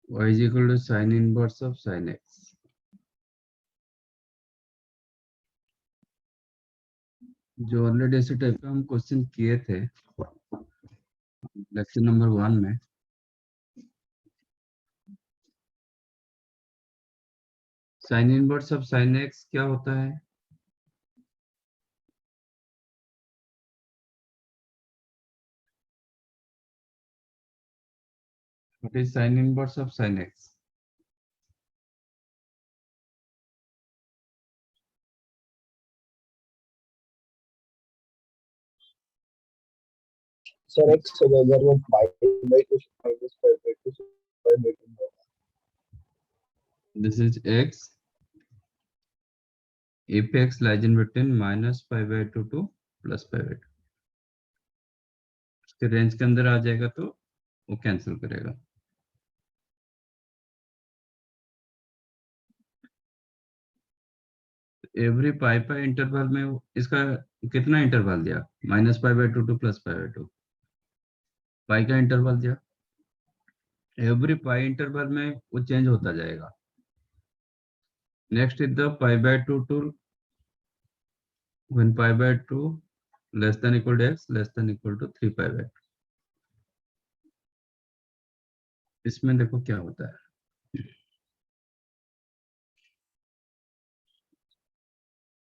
y is equal to sin inverse of sin x. जो already ऐसे type का हम क्वेश्चन किए थे लेक्चर नंबर 1 में। Sign inverse of sine x क्या होता है? What is sine inverse of sine x? Sir x अगर वो y by 2 minus 5 by 2 5 by 2 होगा। This is x if x lies in between minus 5 by 2 to plus 5 by 2। उसके range के अंदर आ जाएगा तो वो कैंसिल करेगा। एवरी पाई पाई इंटरवल में इसका कितना इंटरवल दिया? -π/2 to +π/2 पाई का इंटरवल दिया। एवरी पाई इंटरवल में वो चेंज होता जाएगा। Next is the π/2 to when π/2 less than equal to x less than equal to 3π/2। इसमें देखो क्या होता है।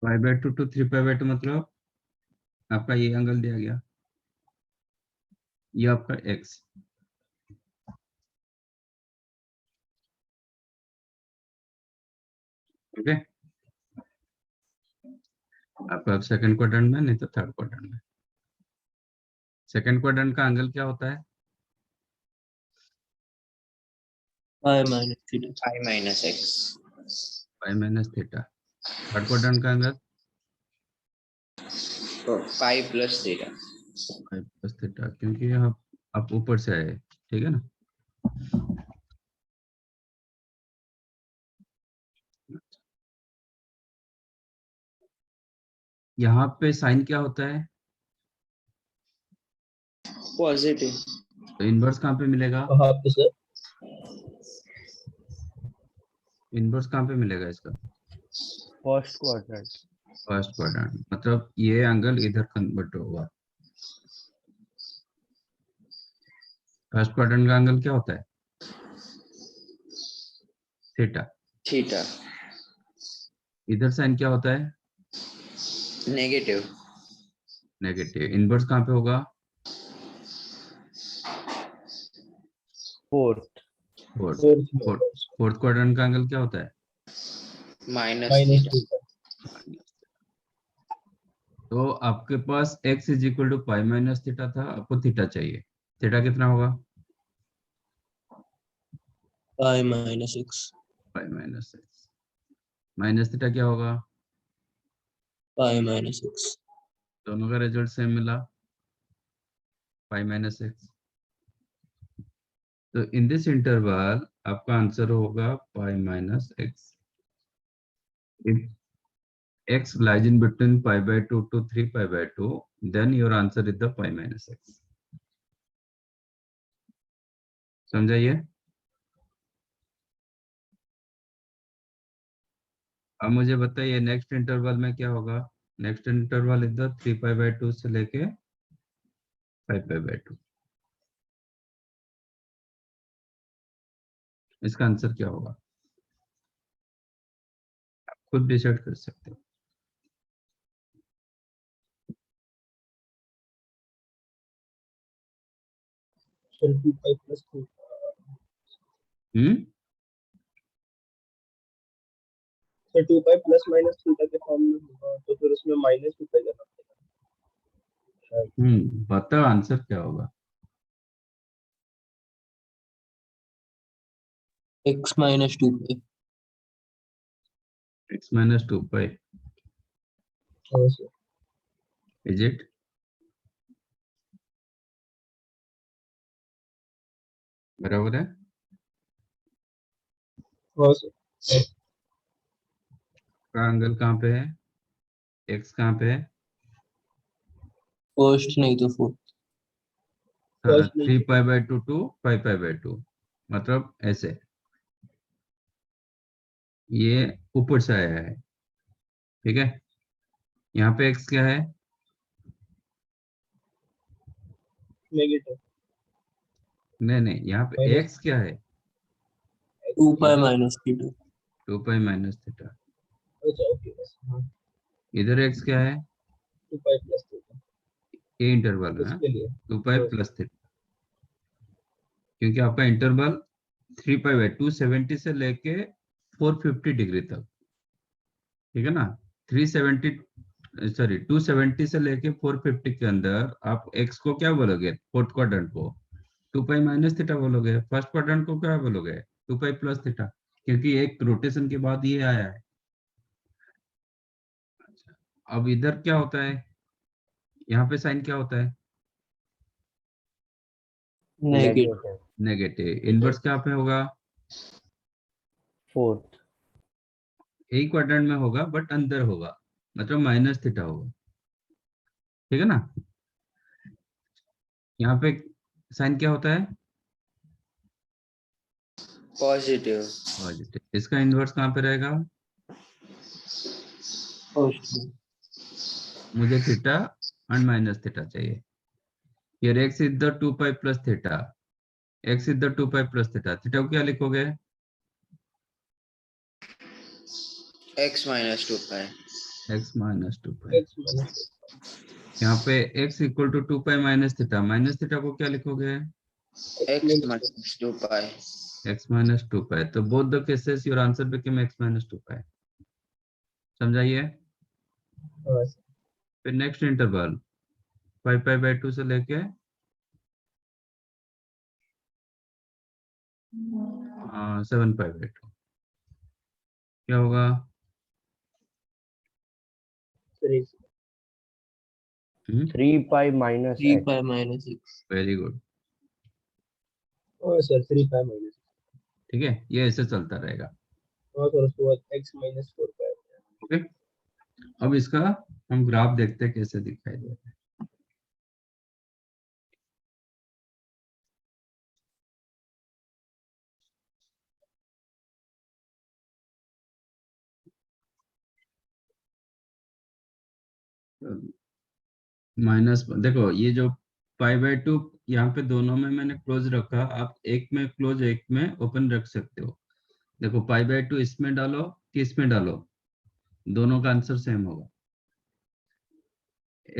π/2 to 3π/2 मतलब आपका ये एंगल दिया गया, ये आपका x। ओके, आपका सेकंड क्वाड्रेंट में, नहीं तो थर्ड क्वाड्रेंट में। सेकंड क्वाड्रेंट का एंगल क्या होता है? Pi minus theta. Pi minus x. Pi minus theta. Third quadrant का angle pi plus theta. Pi plus theta, क्योंकि आप ऊपर से आए, ठीक है ना। यहाँ पे साइन क्या होता है? पॉजिटिव। तो इनवर्स कहाँ पे मिलेगा? कहाँ पे सर? इनवर्स कहाँ पे मिलेगा इसका? First quadrant. फर्स्ट क्वाड्रेंट, मतलब ये एंगल इधर कन्वर्ट होगा। फर्स्ट क्वाड्रेंट का एंगल क्या होता है? थीटा। थीटा। इधर साइन क्या होता है? नेगेटिव। नेगेटिव। इनवर्स कहाँ पे होगा? फोर्थ। फोर्थ क्वाड्रेंट का एंगल क्या होता है? Minus minus theta. 2। तो आपके पास x is equal to pi minus theta था, आपको थीटा चाहिए। थीटा कितना होगा? Pi minus x. Pi minus x. Minus theta क्या होगा? Pi minus x. दोनों का रिजल्ट सेम मिला, पाई माइनस एक्स। तो इन दिस इंटरवल आपका आंसर होगा pi minus x. If x lies in between π/2 to 3π/2, then your answer is the pi minus x। समझाइए। अब मुझे बताइए नेक्स्ट इंटरवल में क्या होगा? नेक्स्ट इंटरवल इज द 3π/2 से लेके 5π/2। इसका आंसर क्या होगा? आप खुद डिसाइड कर सकते हो। Sir 2 plus 2। Sir 2 plus minus theta के फॉर्म में होगा, तो फिर उसमें माइनस 2 करना पड़ेगा। बताओ आंसर क्या होगा? एक्स माइनस 2 पाई। x minus 2 pi। हाँ सर। Is it? बराबर है। हाँ सर। का एंगल कहाँ पे है? x कहाँ पे है? फर्स्ट नहीं तो फोर्थ। 3π/2 to 5π/2, मतलब ऐसे। ये ऊपर से आया है, ठीक है। यहाँ पे x क्या है? नेगेटिव नहीं नहीं, यहाँ पे माइनस x क्या है? 2 pi इधर minus t2. 2 pi minus theta, अच्छा ओके बस हाँ इधर x क्या है? 2 पाई प्लस थीटा ये इंटरवल है इसके लिए 2 पाई हाँ प्लस थीटा, क्योंकि आपका इंटरवल 3 पाई बाई 270 से लेके 450 डिग्री तक, ठीक है ना। 370 सॉरी 270 से लेके 450 के अंदर आप x को क्या बोलोगे? फोर्थ क्वाड्रेंट को 2 पाई माइनस थीटा बोलोगे, फर्स्ट क्वाड्रेंट को क्या बोलोगे? 2 पाई प्लस थीटा, क्योंकि एक रोटेशन के बाद ये आया है। अब इधर क्या होता है? यहाँ पे साइन क्या होता है? Negative. नेगेटिव। इनवर्स क्या पे होगा? फोर्थ। एक क्वाड्रेंट में होगा बट अंदर होगा, मतलब माइनस थीटा होगा, ठीक है ना। यहाँ पे साइन क्या होता है? पॉजिटिव। पॉजिटिव। इसका इनवर्स कहाँ पे रहेगा? Positive. मुझे थीटा एंड माइनस थीटा चाहिए। Here x is the 2 pi plus theta, x is the 2 pi plus theta, theta को क्या लिखोगे? x minus 2 pi. x minus 2 pi। x minus यहाँ पे x equal to 2 pi minus theta को क्या लिखोगे? x x minus 2 pi. x minus 2 pi। तो both the cases your answer became x minus 2 pi। समझाइए। हाँ फिर नेक्स्ट इंटरवल 5 pi by 2 से लेके 7 pi by 2 क्या होगा? 3 3 pi minus 3 x। pi minus x. Very good, हाँ सर 3 पाई माइनस ठीक है, ये ऐसे चलता रहेगा। हाँ सर उसके बाद x माइनस 4 पाई ओके, अब इसका हम ग्राफ देखते हैं कैसे दिखाई दे रहा है। माइनस देखो, ये जो पाई बाय 2 यहाँ पे दोनों में मैंने क्लोज रखा, आप एक में क्लोज एक में ओपन रख सकते हो। देखो पाई बाय 2 इसमें डालो कि इसमें डालो, दोनों का आंसर सेम होगा।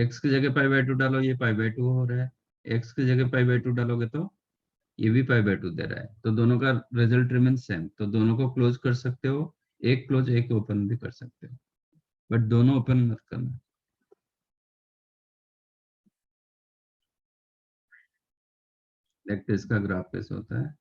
x की जगह पाई बाय 2 डालो, ये पाई बाय 2 हो रहा है। x की जगह पाई बाय 2 डालोगे तो ये भी पाई बाय 2 दे रहा है, तो दोनों का रिजल्ट रिमेन सेम, तो दोनों को क्लोज कर सकते हो। एक क्लोज एक ओपन भी कर सकते हो, बट दोनों ओपन मत करना। देखते हैं इसका ग्राफ कैसे होता है।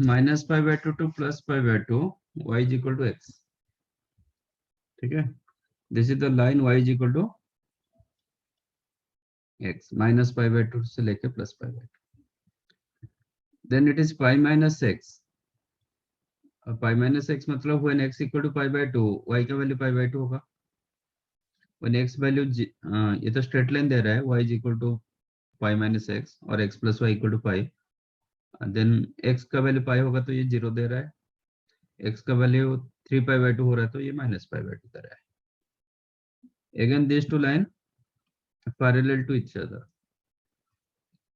Minus pi by 2 to plus pi by 2 y is equal to x। ठीक है, this is the line y is equal to x, minus pi by 2 से लेके plus pi by 2। Then it is pi minus x। Pi minus x मतलब when x equal to pi by 2 y का value pi by 2 होगा। When x value ये तो straight line दे रहा है, y is equal to pi minus x और x plus y equal to pi. Then x का value pi होगा तो ये 0 दे रहा है, x का वैल्यू 3 पाई बाय 2 हो रहा है तो ये माइनस पाई बाय 2 दे रहा है। Again this two line parallel to each other.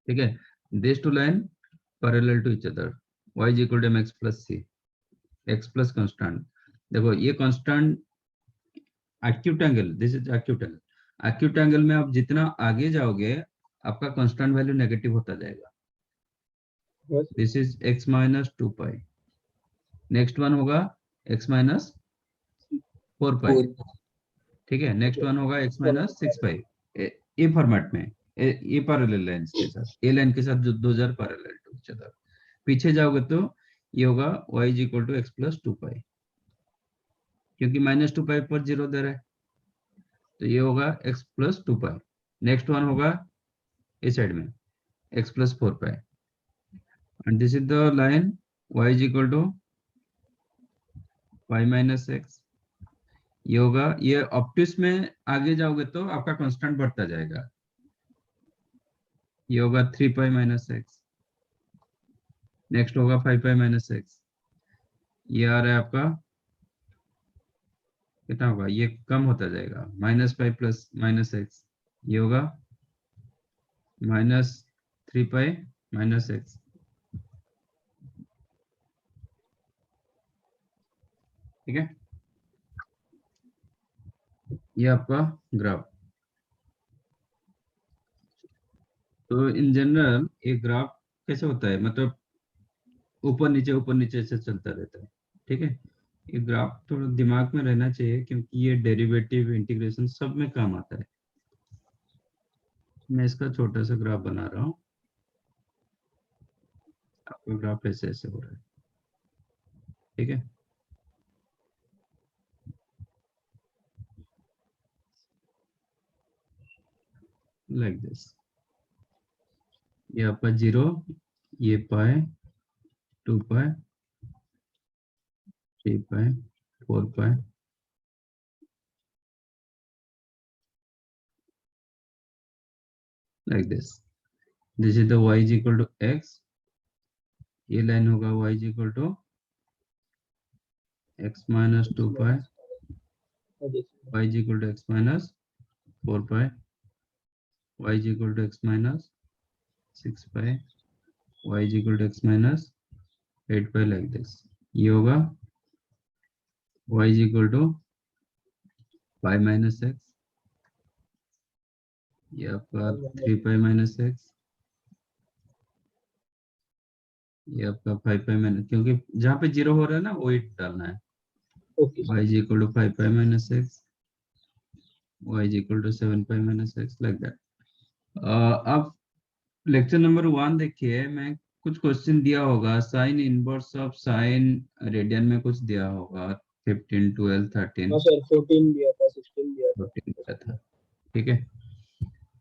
ठीक है, this two line parallel to each other, y is equal to mx plus c, x plus constant. देखो ये constant acute angle, this is acute angle. Acute angle में आप जितना आगे जाओगे आपका कांस्टेंट वैल्यू नेगेटिव होता जाएगा। This is x minus 2 pi. Next one होगा x माइनस 4 पाई। ठीक है, नेक्स्ट वन होगा x माइनस 6 पाई। ये फॉर्मेट में ये पैरेलल लाइंस के साथ, ए लाइन के साथ जो 2000 पैरेलल टू ईच अदर। पीछे जाओगे तो ये होगा y is equal to x plus 2 pi, क्योंकि माइनस 2 पाई पर 0 दे रहा है तो ये होगा x plus 2 pi. Next one होगा इस साइड में x plus 4 pi, and this is the line y is equal to pi minus x। ये होगा, ये ऑप्टिक्स में आगे जाओगे तो आपका कांस्टेंट बढ़ता जाएगा, ये होगा 3 पाई माइनस x। नेक्स्ट होगा 5 पाई माइनस एक्स, ये आ रहा है आपका कितना होगा, ये कम होता जाएगा, माइनस 5 प्लस माइनस एक्स, ये होगा माइनस 3 पाई माइनस एक्स। ठीक है, ये आपका ग्राफ। तो इन जनरल एक ग्राफ कैसे होता है, मतलब ऊपर नीचे से चलता रहता है। ठीक है, ये ग्राफ थोड़ा दिमाग में रहना चाहिए क्योंकि ये डेरिवेटिव इंटीग्रेशन सब में काम आता है। मैं इसका छोटा सा ग्राफ बना रहा हूँ, आपका ग्राफ ऐसे ऐसे हो रहा है। ठीक है, लाइक दिस, ये आपका 0, ये pi, 2 pi, 3 pi, 4 pi, like this is the y is equal to x, ये लाइन होगा y is equal to x minus 2 pi, y is equal to x minus 4 pi, y is equal to x minus 6 pi, y is equal to x minus 8 pi, like this। ये होगा y is equal to pi minus x, ये आपका 3 pi minus x, ये आपका 5 pi minus, क्योंकि जहाँ पे 0 हो रहा है ना वही डालना है। Okay y is equal to 5 pi minus x, y is equal to 7 pi minus x, like that। अब लेक्चर नंबर 1 देखिए, मैं कुछ क्वेश्चन दिया होगा, sign inverse of sign radian में कुछ दिया होगा, 15 12 13 हाँ सर 14 दिया था 16 दिया था 14 दिया था। ठीक है,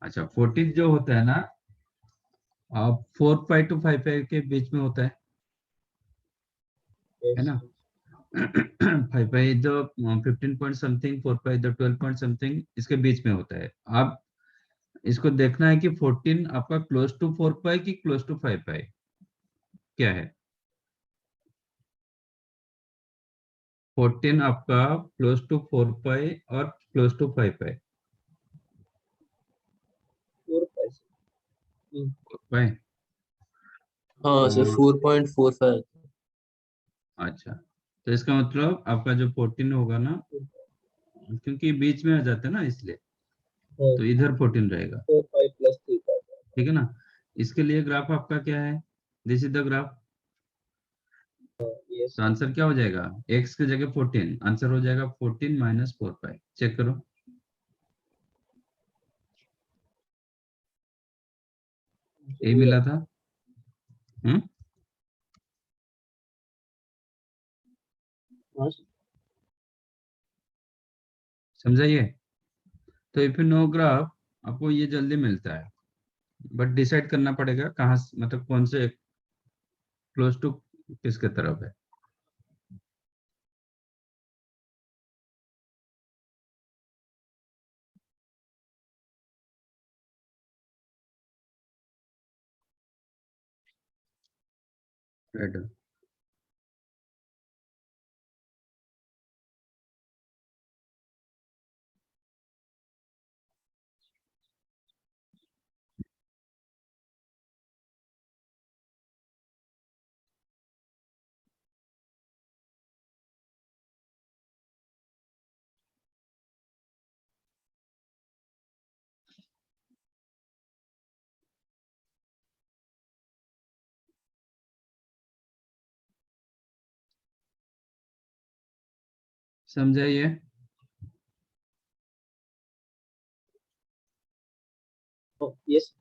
अच्छा 14 जो होता है ना, आप 4 पाई टू 5 पाई के बीच में होता है यस ना। 5 पाई जो 15 पॉइंट समथिंग, 4 पाई जो 12 पॉइंट समथिंग, इसके बीच में होता है। आप इसको देखना है कि 14 आपका क्लोज टू 4 पाई की क्लोज टू 5 पाई क्या है। 14 आपका क्लोज टू 4 पाई और क्लोज टू 5 पाई। 4 पैसे 4 पाई, हाँ सर, तो 4.45। अच्छा, तो इसका मतलब आपका जो 14 होगा ना, क्योंकि बीच में आ जाता है ना इसलिए, हाँ तो इधर 14 रहेगा। 4 5 प्लस 3 का ठीक है ना, इसके लिए ग्राफ आपका क्या है, this is the graph. Yes तो आंसर क्या हो जाएगा, x की जगह 14, आंसर हो जाएगा 14 माइनस 4 पाई। चेक करो, यही मिला था। हम्म, हाँ समझाइए। तो इफ यू नो ग्राफ, आपको ये जल्दी मिलता है, बट डिसाइड करना पड़ेगा कहाँ मतलब कौन से क्लोज टू किसके तरफ है। राइट, समझाइए। Yes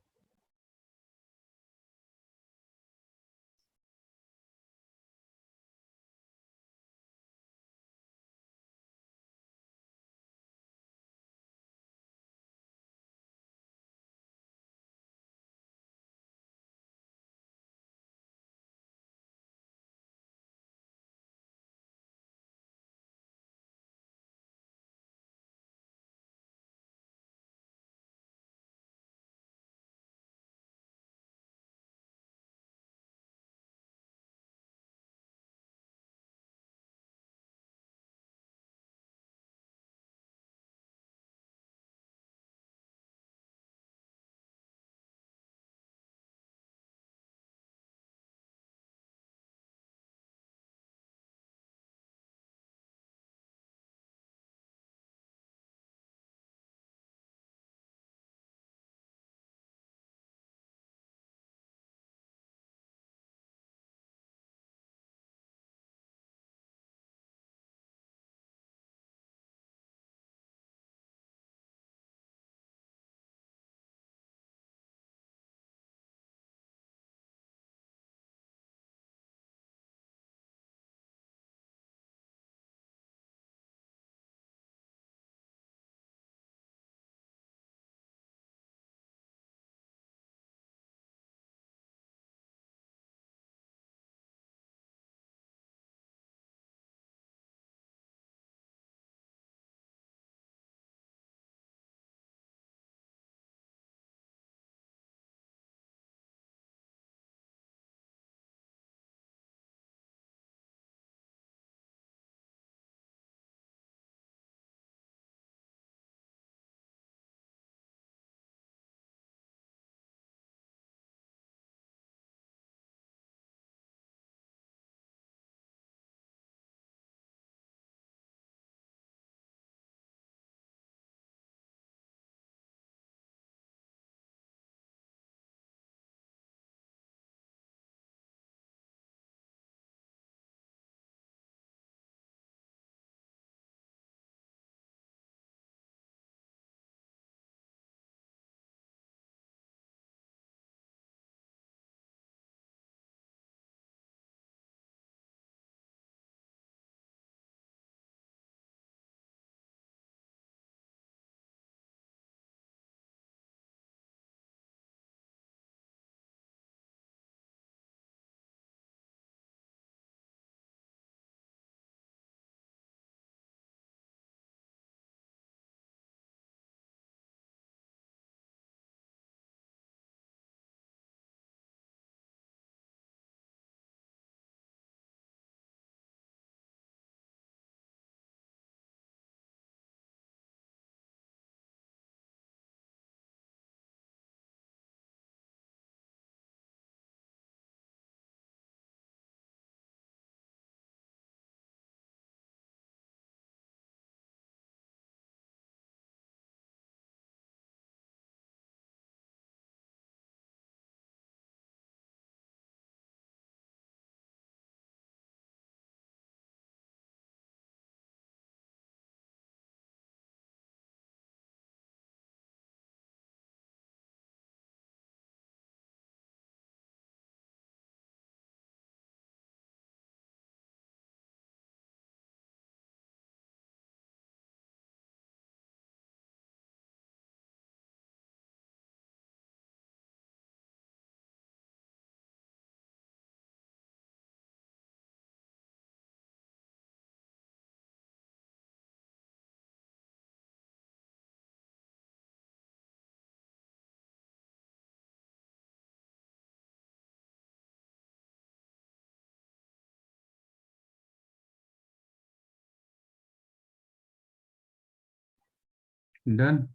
done.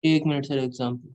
एक मिनट सर, एग्जाम्पल।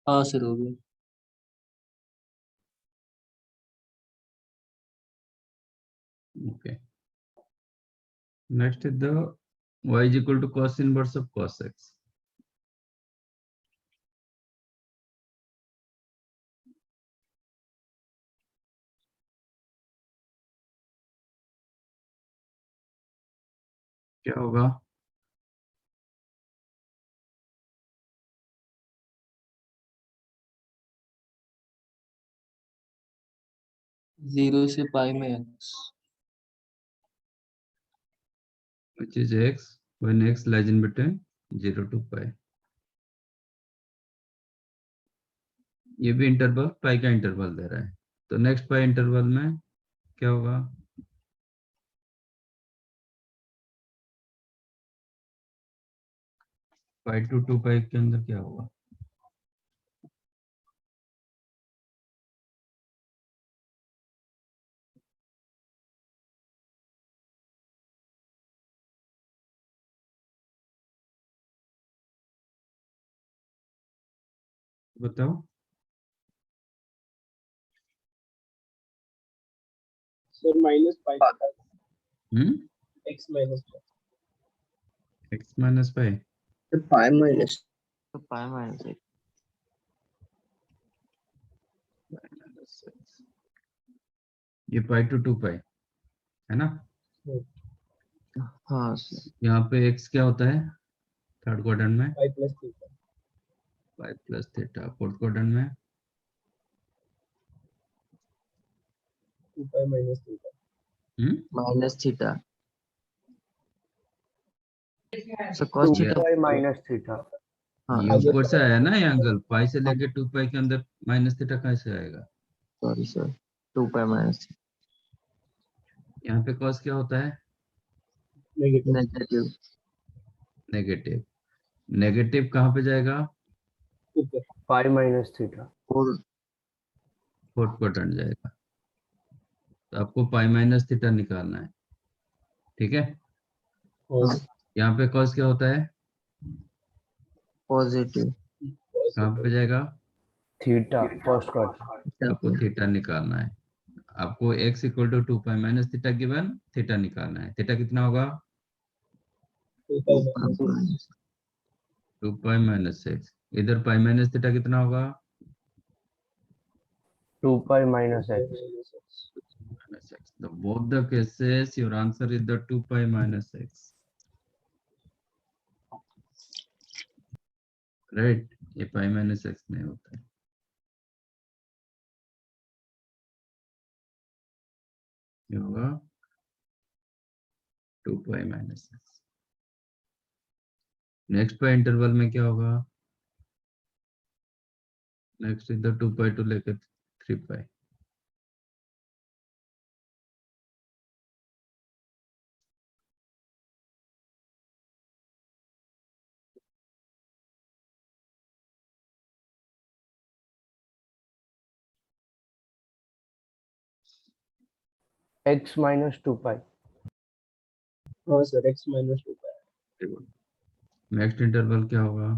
हाँ सर, हो गया। Okay. Next is the y is equal to cos inverse of cos x. क्या होगा? जीरो से पाई में x. Which is x when x lies in between 0 to pi. ये भी इंटरवल पाई का इंटरवल दे रहा है, तो नेक्स्ट पाई इंटरवल में क्या होगा? पाई टू 2 पाई के अंदर क्या होगा? बताओ। Sir minus pi x minus x minus पाई। तो पाई माइनस ये पाई टू 2 पाई है ना? हाँ सर। यहाँ पे x क्या होता है थर्ड क्वाड्रेंट में? पाई plus theta. Pi plus theta. Fourth quadrant में 2 pi minus theta. Minus theta. Sir 2 cos theta. Pi minus theta. हाँ ये ऊपर से आया ना, ये एंगल पाई से लेके 2 पाई के अंदर माइनस थीटा कैसे आएगा? सॉरी सर, 2 पाई माइनस यहाँ पे cos क्या होता है? नेगेटिव। नेगेटिव। नेगेटिव कहाँ पे जाएगा? ऊपर पाई माइनस थीटा। फोर्थ क्वाड्रेंट जाएगा। तो आपको पाई माइनस थीटा निकालना है, ठीक है? और यहाँ पे cos क्या होता है? पॉजिटिव। कहाँ पे जाएगा? Theta first quadrant. आपको थीटा निकालना है। आपको x equal to 2 pi minus theta given theta निकालना है। थीटा कितना होगा? 2 पाई माइनस एक्स। इधर पाई माइनस थीटा कितना होगा? 2 pi minus x. Minus x. So both the cases your answer is the 2 pi minus x. Right? ये पाई minus x नहीं होता है। ये होगा 2 pi minus x. Next pi interval में क्या होगा? नेक्स्ट इधर 2 पाई टू लेकर 3 पाई। एक्स माइनस 2 पाई। हाँ sir, x minus 2 pi. Next interval क्या होगा?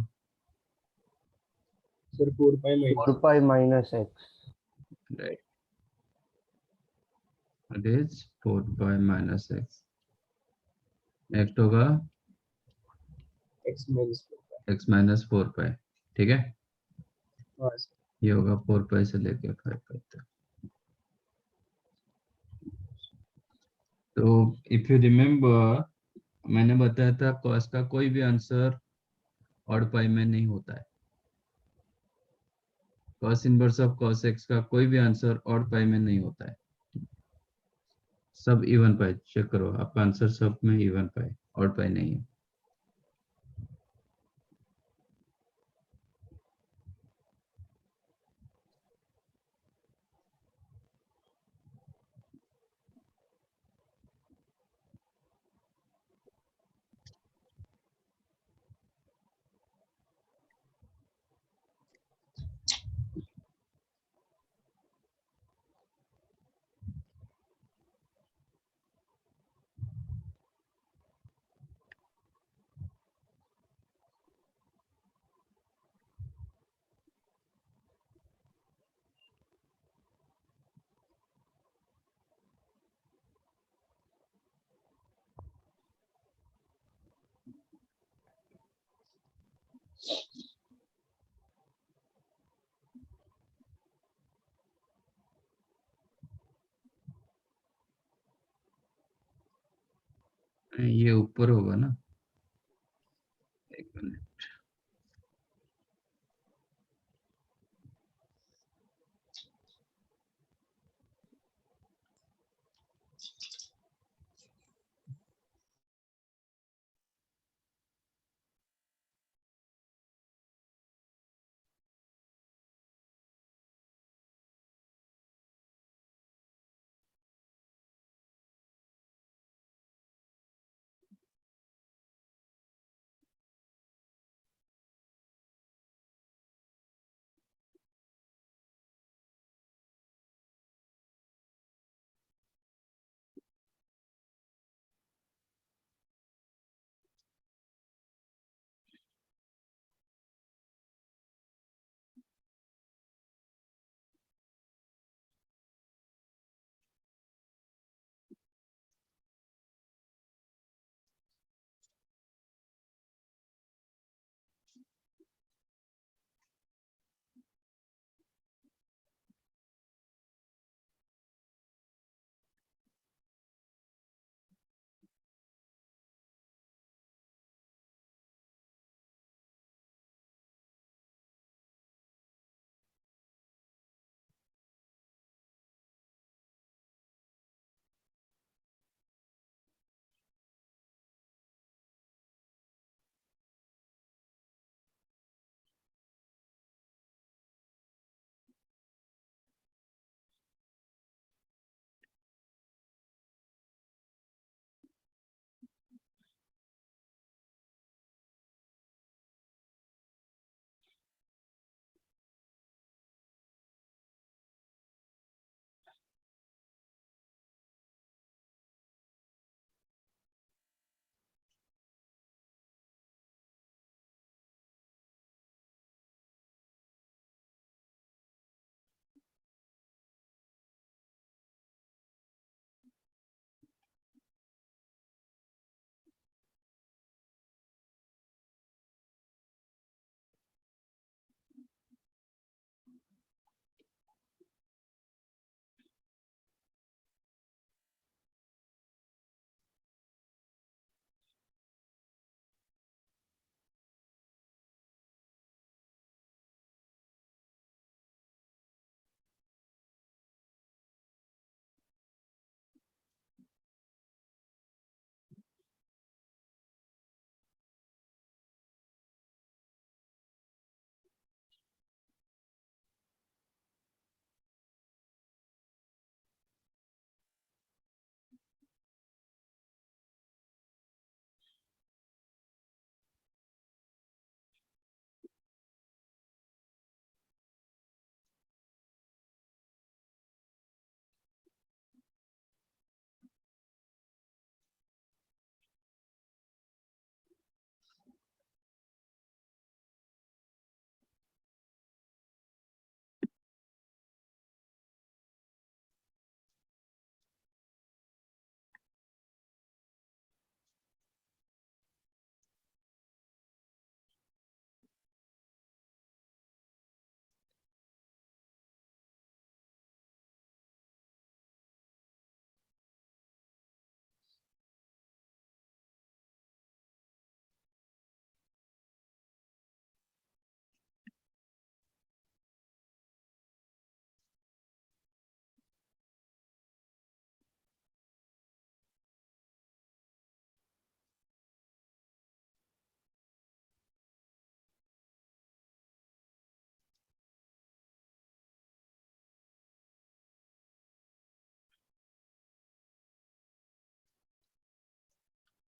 Sir 4 pi minus x. Right. It is 4 pi minus x. Next होगा x minus 4 pi. x minus 4 पाई, ठीक है? हाँ सर। ये होगा 4 पाई से लेके 5 पाई तक। तो इफ यू रिमेम्बर, मैंने बताया था cos का कोई भी आंसर ऑड पाई में नहीं होता है। cos inverse of cos x का कोई भी आंसर ऑड पाई में नहीं होता है, सब इवन पाई। चेक करो, आपका आंसर सब में इवन पाई, ऑड पाई नहीं है। ये ऊपर होगा ना, एक minute.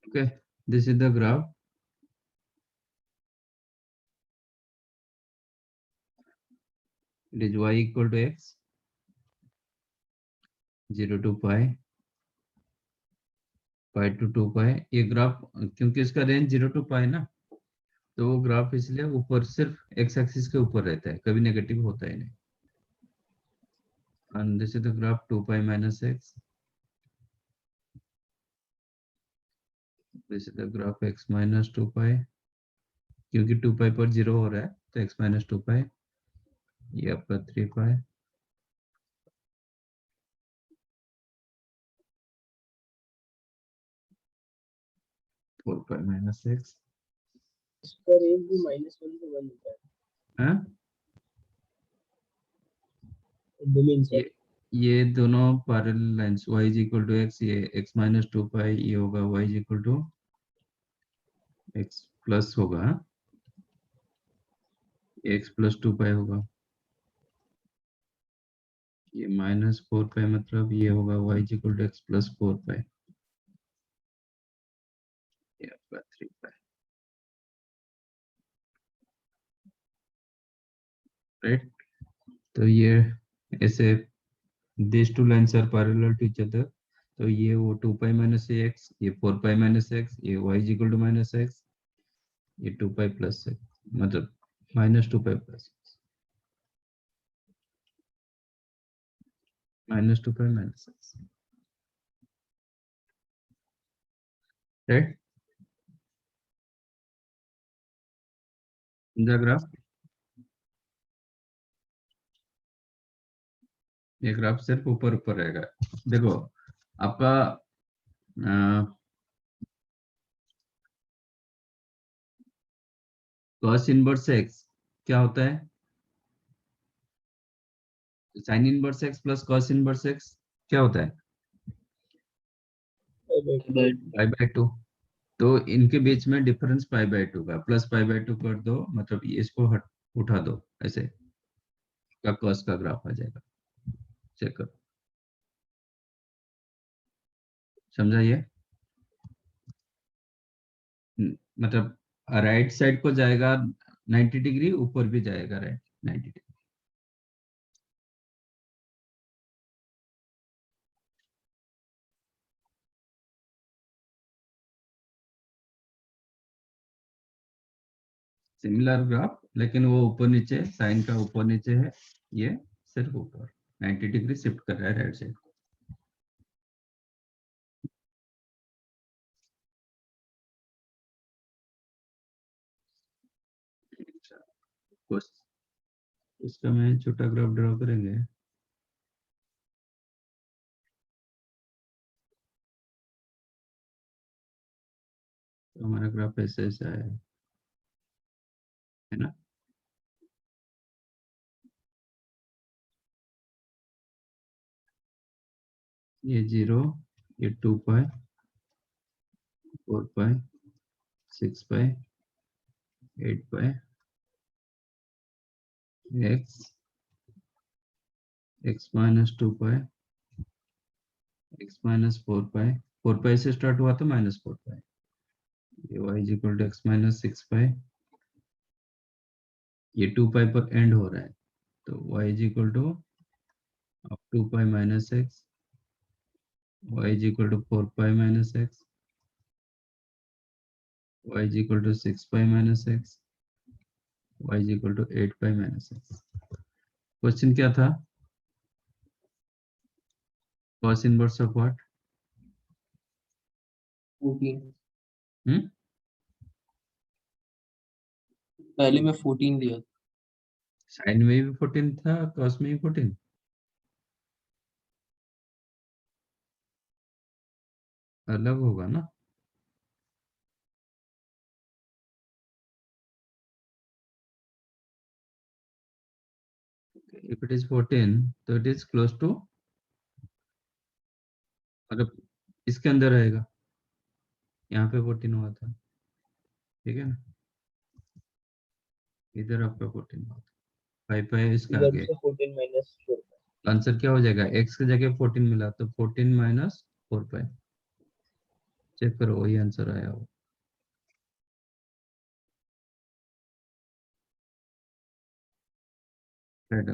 Okay, this is the graph. It is y equal to x 0 to pi, pi to 2 pi. ये ग्राफ क्योंकि इसका रेंज 0 to pi ना, तो वो ग्राफ इसलिए ऊपर सिर्फ x एक्सिस के ऊपर रहता है, कभी नेगेटिव होता है नहीं. And this is the graph 2 pi minus x. This is the graph x minus 2 pi. क्योंकि 2 pi पर 0 हो रहा है तो x minus 2 pi. ये आपका 3 pi. Four pi minus x. इसका रेंज भी -1 से 1 होता है हाँ, डोमेन से. ये दोनों parallel lines y is equal to x, ये x minus 2 pi, ये होगा y is equal to x plus होगा, ये x plus 2 pi होगा, ये minus 4 pi मतलब ये होगा y is equal to x plus 4 pi, ये आपका 3 pi. राइट, तो ये ऐसे these two lines are parallel to each other. तो ये वो 2 pi minus x, ये 4 pi minus x, ये y is equal to minus x, ये 2 pi plus x, मतलब minus 2 pi plus x, minus 2 pi minus x. Right? In the graph, ये graph सिर्फ ऊपर ऊपर रहेगा. देखो आपका cos इनवर्स x क्या होता है? sin inverse x plus cos inverse x क्या होता है? पाई बाय 2. तो इनके बीच में डिफरेंस पाई बाय 2 का, प्लस पाई बाय 2 कर दो, मतलब ये इसको उठा दो, ऐसे का cos का ग्राफ आ जाएगा. चेक करो, समझा ये? मतलब राइट साइड को जाएगा 90 डिग्री, ऊपर भी जाएगा राइट 90 डिग्री. सिमिलर ग्राफ, लेकिन वो ऊपर नीचे, साइन का ऊपर नीचे है, ये सिर्फ ऊपर 90 डिग्री शिफ्ट कर रहा है राइट साइड. इसका मैं छोटा ग्राफ ड्रॉ करेंगे. तो हमारा ग्राफ ऐसे ऐसा है ना. ये 0, ये 2 पाई, 4 पाई, 6 पाई, 8 पाई, x minus 2 पाई, x minus 4 पाई, 4 पाई से स्टार्ट हुआ तो minus 4 पाई, ये y is equal to x minus 6 पाई, ये 2 पाई पर एंड हो रहा है, तो y is equal to अब 2 पाई minus x, y is equal to 4 pi minus x, y is equal to 6 pi minus x, y is equal to 8 pi minus x. Question क्या था? cos inverse of what? 14. हम्म, पहले में 14 दिया. Sign में भी 14 था, cos में भी 14. अलग होगा ना. If it is 14, तो it is close to, मतलब इसके अंदर रहेगा, यहाँ पे 14 हुआ था, ठीक है ना, इधर आपका 14 हुआ था, 5 पाई इसका इधर आगे. से 14 माइनस 4. आंसर क्या हो जाएगा? x की जगह 14 मिला तो 14 माइनस 4 पाई. चेक करो, वही आंसर आया हो। Right.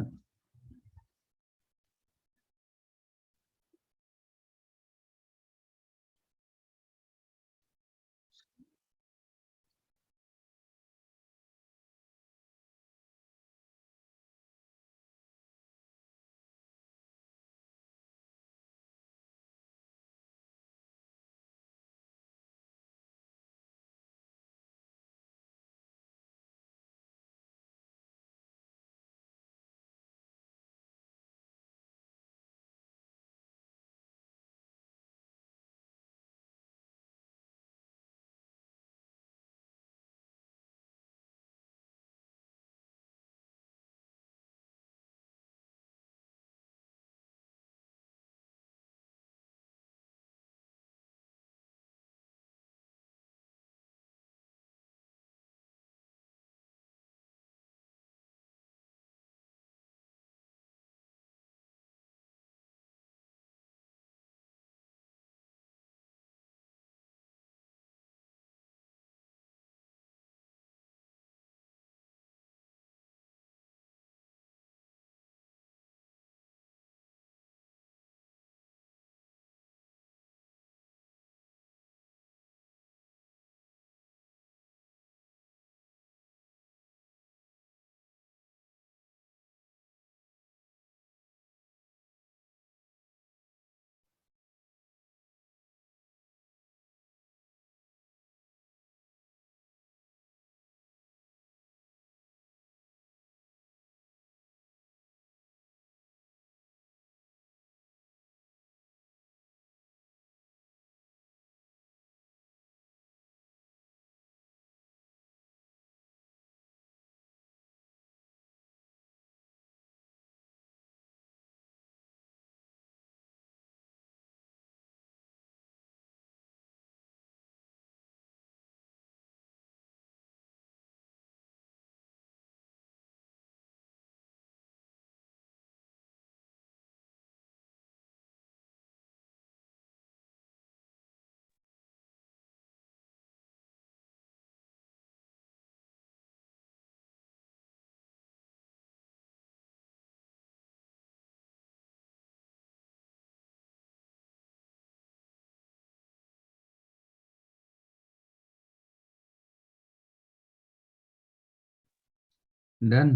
Done.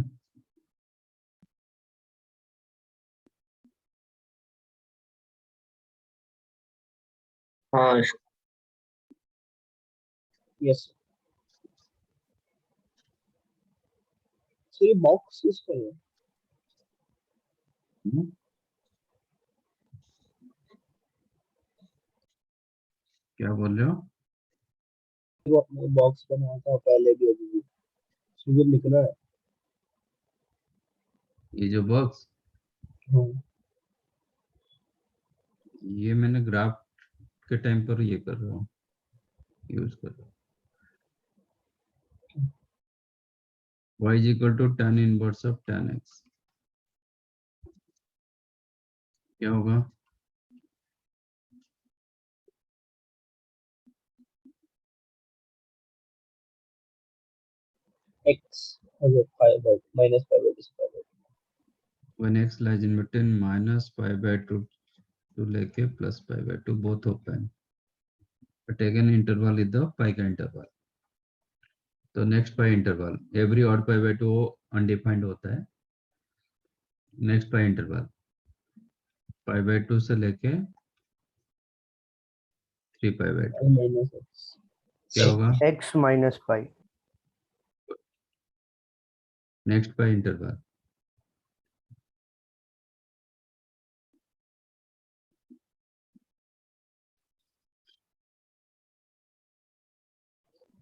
हाँ यस सर, ये बॉक्स इसका है। क्या बोल रहे हो? वो अपने बॉक्स बनाया था पहले भी, अभी भी शुगर निकला है। ये जो बॉक्स, हाँ ये मैंने ग्राफ के टाइम पर ये कर रहा हूँ, यूज कर रहा हूँ। y is equal to tan inverse of tan x। क्या होगा? x अगर 5 minus 5/2 से 5/2। when x lies in between minus pi by 2 to लेके plus pi by 2 both open, taken interval is the pi का interval। तो next pi interval, every odd pi by 2 undefined होता है। Next pi interval pi by 2 से लेके 3 पाई by 2 minus x क्या होगा? x minus pi। Next pi interval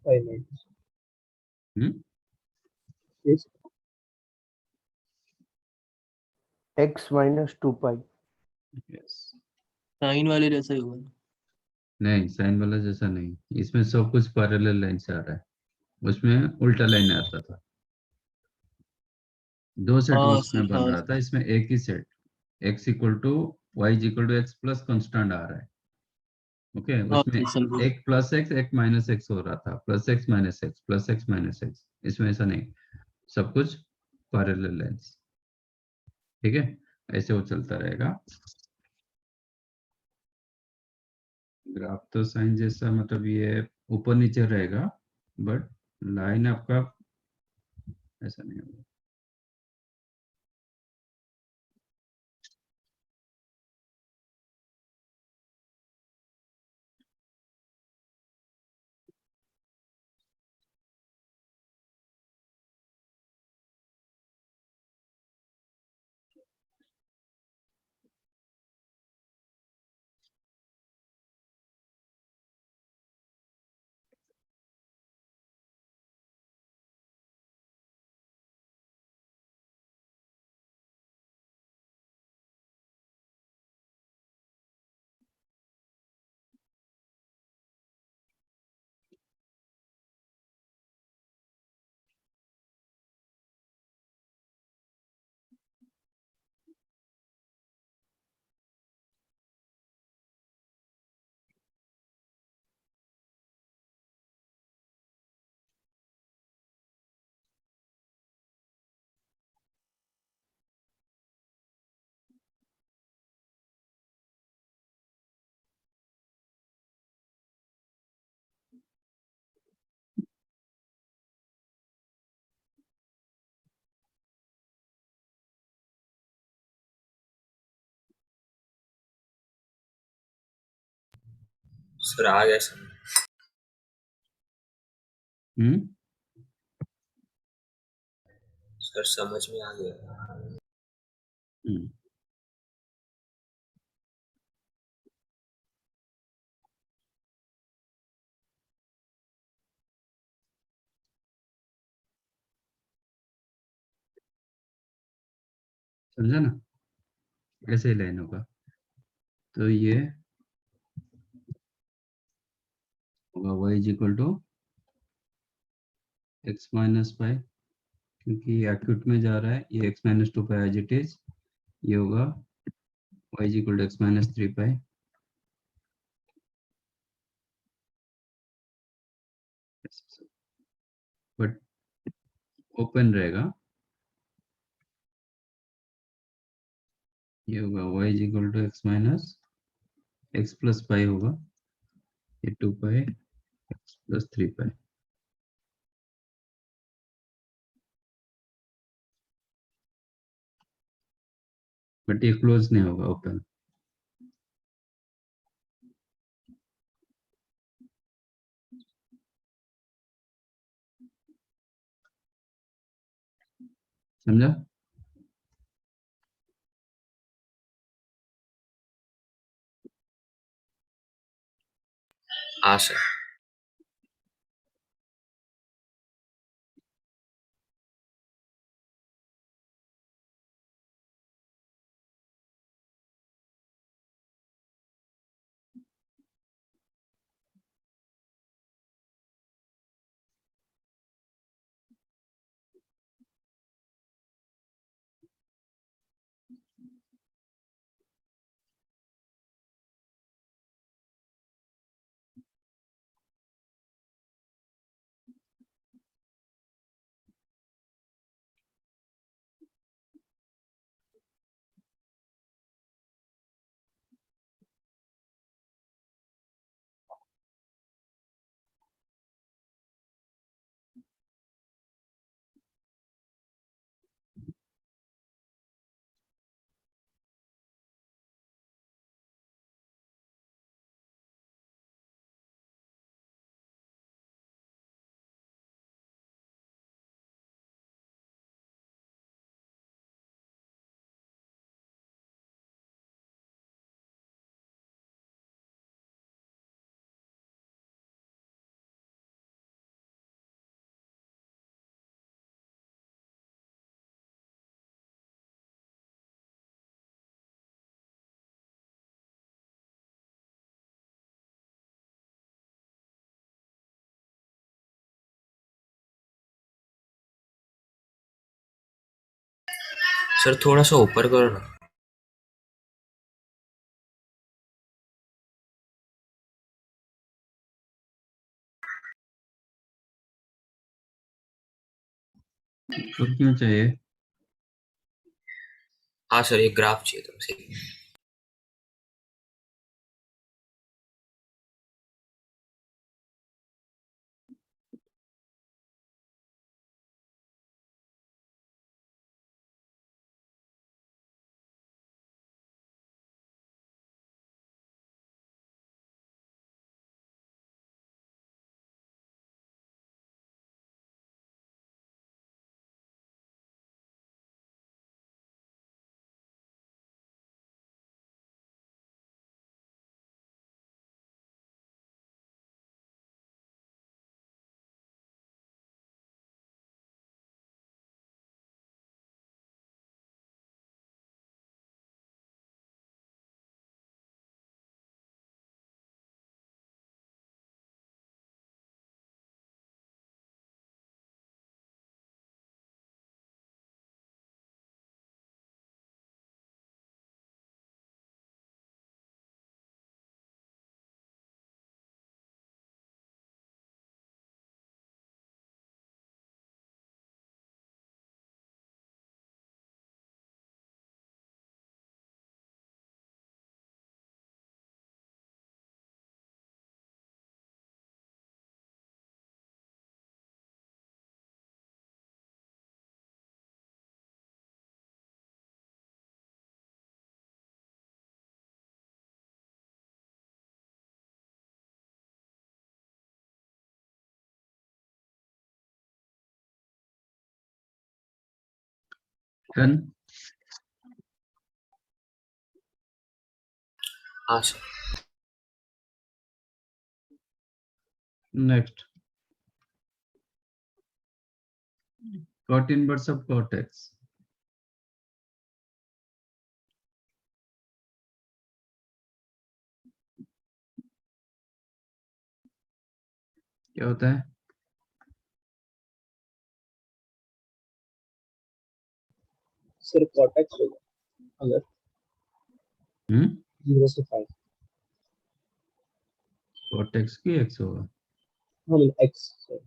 5 minus yes x minus 2 pi। Yes. Sine वाले जैसा ही होगा। नहीं, साइन वाला जैसा नहीं, इसमें सब कुछ पैरेलल लाइन से आ रहा है, उसमें उल्टा लाइन आता था। दो सेट हाँ उसमें बन हाँ रहा था, इसमें एक ही set x equal to y equal to x plus constant आ रहा है। ओके, ओके, उसमें समझे। एक प्लस एक्स एक माइनस एक्स हो रहा था, plus x minus x plus x minus x. इसमें ऐसा नहीं, सब कुछ पैरेलल लाइंस। ठीक है, ऐसे वो चलता रहेगा। ग्राफ तो साइन जैसा, मतलब ये ऊपर नीचे रहेगा, बट लाइन आपका ऐसा नहीं होगा। सर आ गया सर। हम्म। सर समझ में आ गया। हम्म। समझा ना, ऐसे ही लाइन होगा। तो ये होगा y is equal to x minus pi, क्योंकि एक्यूट में जा रहा है, ये x minus two pi as it is. ये होगा y is equal to x minus three pi, but open रहेगा। ये होगा y is equal to x minus x plus pi होगा, ये two pi x plus three pi. But ये close नहीं होगा, ओपन। समझा? हाँ सर। सर थोड़ा सा ऊपर करो ना। तो क्यों चाहिए? हाँ सर, एक ग्राफ चाहिए तुमसे। डन। हाँ sir. Next, cot inverse of cot x। क्या होता है? सर कॉटेक्स होगा अगर हम्म 0 से 5। cot x की x होगा हाँ मतलब x sir.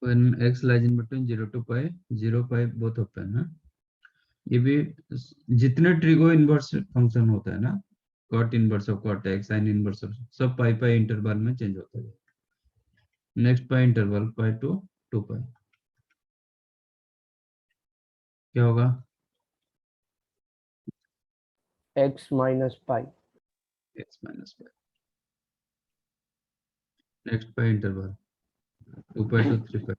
when x lies in between 0 to pi, 0 pi both open है। ये भी जितने ट्रिगो इनवर्स फंक्शन होता है ना, cot inverse of cot x, sin inverse of, सब पाई पाई इंटरवल में चेंज होता है। Next pi interval pi to 2 pi, क्या होगा? x minus pi। x minus pi. Next pi interval 2 pi to 3 pi.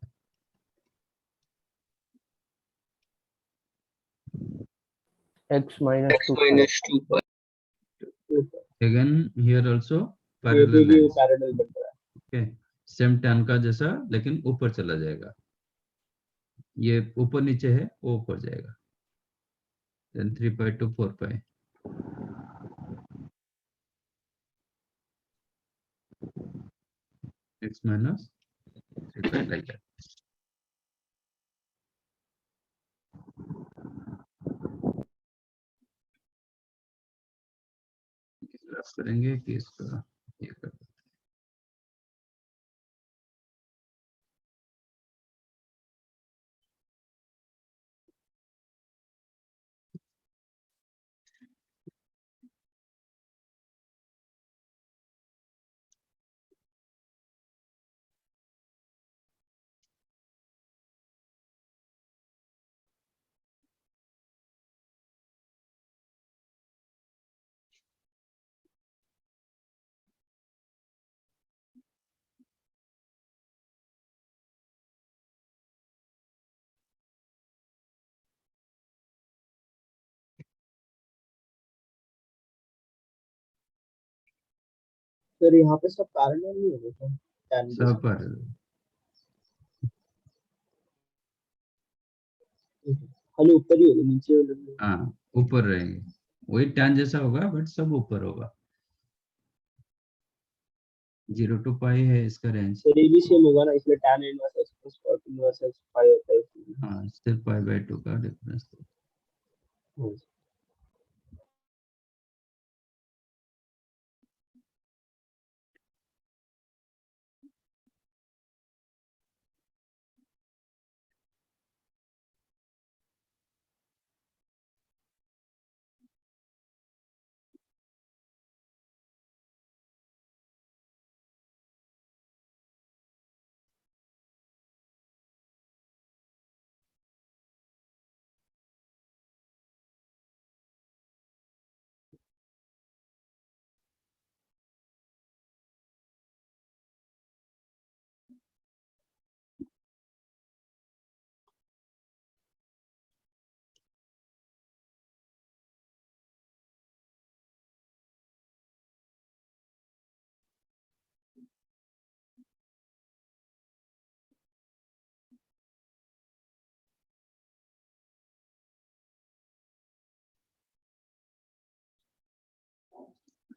x minus x 2 pi। minus 2 pi। Again here also ये भी parallel lines. Parallel बन रहा है। Okay, same tan का जैसा, लेकिन ऊपर चला जाएगा। ये ऊपर नीचे है, वो ऊपर जाएगा। Then 3 pi to 4 pi. x minus 3 pi, like that. Graph करेंगे कि इसका ये कर। सर यहाँ पे सब पैरेलल नहीं होगा सर tan के सब साथ। पैरेलल। खाली ऊपर ही होगा, नीचे वाले में। हाँ, ऊपर रहेंगे। वही tan जैसा होगा, बट सब ऊपर होगा। 0 टू पाई है इसका रेंज। सर ये भी सेम होगा ना, इसलिए tan inverse x plus cot inverse x pi होता है इसलिए। हाँ, सिर्फ पाई बाय 2 का डिफरेंस। हाँ।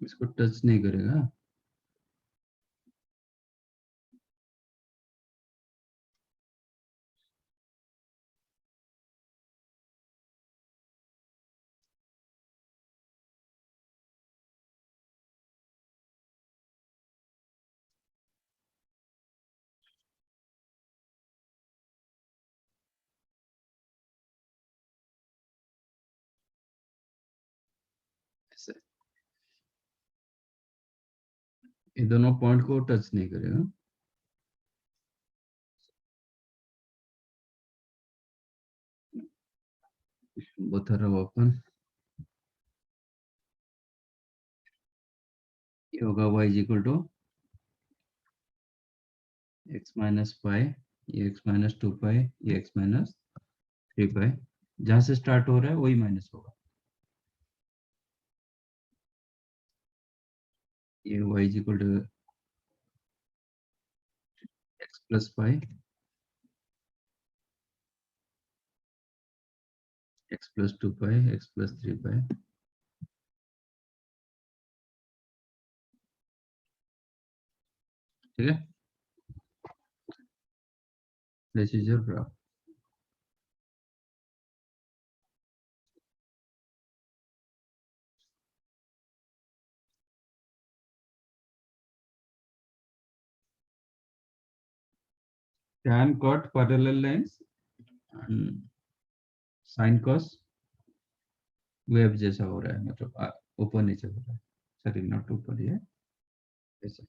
इसको टच नहीं करेगा। ऐसे ये दोनों पॉइंट को टच नहीं करेगा। both are open। ये होगा y is equal to x minus pi, ये x minus 2 pi, ये x minus 3 pi। जहां से स्टार्ट हो रहा है वही माइनस होगा। ये y is equal to x plus pi, x plus 2 pi, x plus 3 pi। ठीक है, this is your graph. tan cot parallel lines, sin cos wave जैसा हो रहा है, मतलब ऊपर नीचे हो रहा है। सॉरी, नॉट ऊपर, ये ऐसे।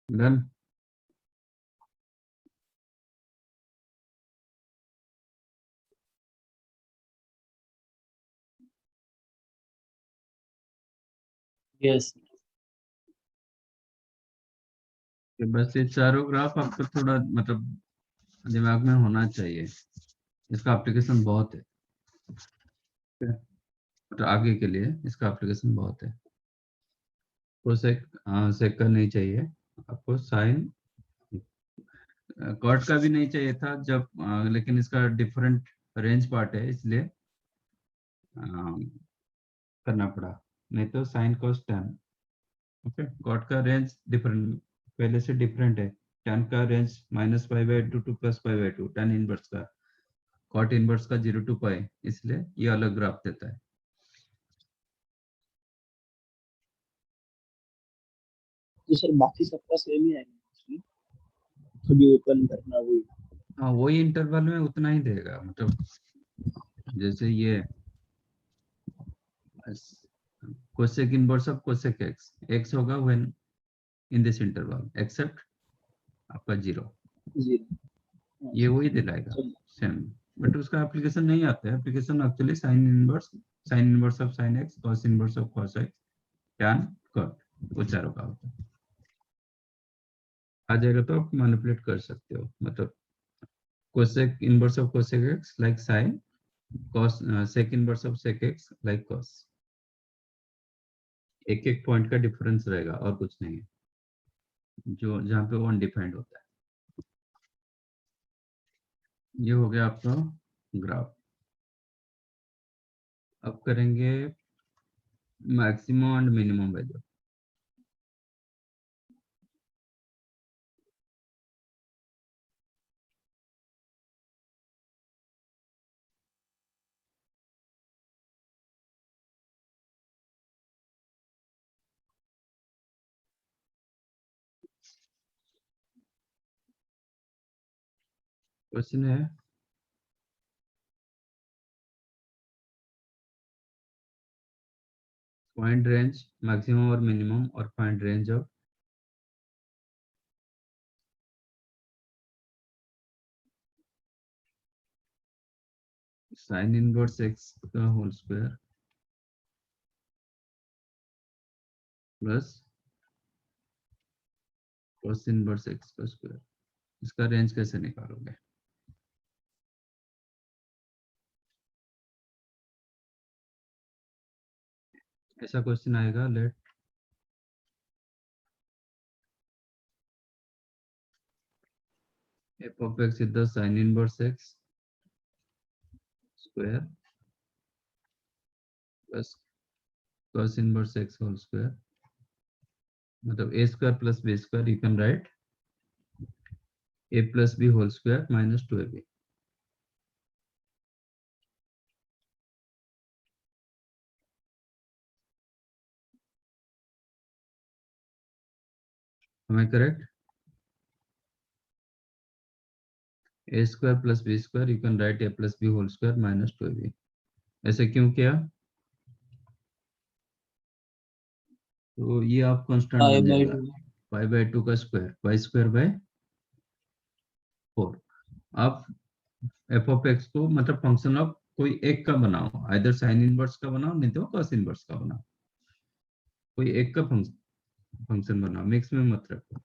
डन। यस। बस ये चारों ग्राफ आपको थोड़ा मतलब दिमाग में होना चाहिए, इसका एप्लीकेशन बहुत है। मतलब आगे के लिए इसका एप्लीकेशन बहुत है। कोसेक सेक का नहीं चाहिए आपको, साइन कॉट का भी नहीं चाहिए था जब लेकिन इसका डिफरेंट रेंज पार्ट है इसलिए करना पड़ा, नहीं तो sine cos tan. Okay, cot का रेंज डिफरेंट पहले से डिफरेंट है। टैन का रेंज -π/2 to +π/2 टैन इनवर्स का, कॉट इनवर्स का 0 to π, इसलिए ये अलग ग्राफ देता है। तो सर बाकी सबका सेम ही आएगा उसमें, कभी ओपन करना वही। हाँ, वही इंटरवल में उतना ही देगा, मतलब जैसे ये cosec inverse of cosec x, x होगा when in this interval except आपका 0, 0। ये वही दिलाएगा सेम, बट उसका एप्लीकेशन नहीं आता है। Application actually sine inverse of sine x, cos inverse of cos x, tan cot, वो चारों का होता है। आ जाएगा तो आप मैनिपुलेट कर सकते हो, मतलब cosec inverse of cosec x like sine, cos sec inverse of sec x like cos. एक एक पॉइंट का डिफरेंस रहेगा और कुछ नहीं है, जो जहाँ पे वो अनडिफाइंड होता है। ये हो गया आपका ग्राफ। अब करेंगे maximum and minimum value. Question है फाइंड रेंज मैक्सिमम और मिनिमम और find range of sine inverse x का whole square plus cos inverse x का स्क्वायर। इसका रेंज कैसे निकालोगे? ऐसा क्वेश्चन आएगा, let f of x is the sin inverse x square plus cos inverse x whole square, मतलब a square plus b square, you can write a plus b whole square minus 2ab. Am I correct? A square plus b square, you can write a plus b whole square minus 2ab. ऐसे क्यों किया? तो ये आप constant पाई बन bye जाएगा, 2। पाई by 2 का square, पाई square bye 4। आप एफ ऑफ एक्स को मतलब फंक्शन ऑफ कोई एक का बनाओ, आइदर साइन इनवर्स का बनाओ नहीं तो कॉस इनवर्स का बनाओ, कोई एक का फंक्शन बनाओ, मिक्स में मत रखो।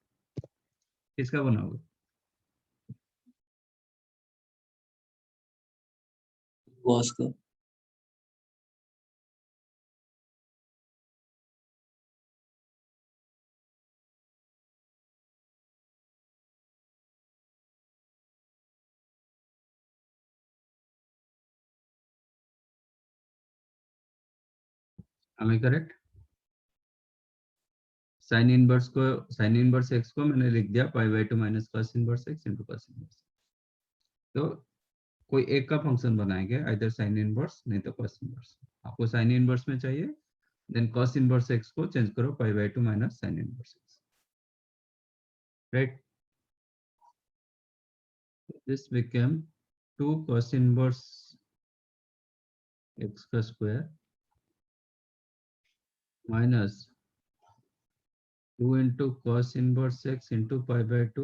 किसका बनाओगे? कॉस का। Am I correct? Sign inverse x को मैंने लिख दिया पाई by 2 minus cos inverse x into cos inverse. तो कोई एक का फंक्शन बनाएंगे, आइदर साइन इनवर्स नहीं तो कॉस इनवर्स। आपको साइन इनवर्स में चाहिए, देन कॉस इनवर्स एक्स को चेंज करो pi by 2 minus sine inverse x, right? This become 2 cos inverse x का square minus 2 into cos inverse x into pi by 2।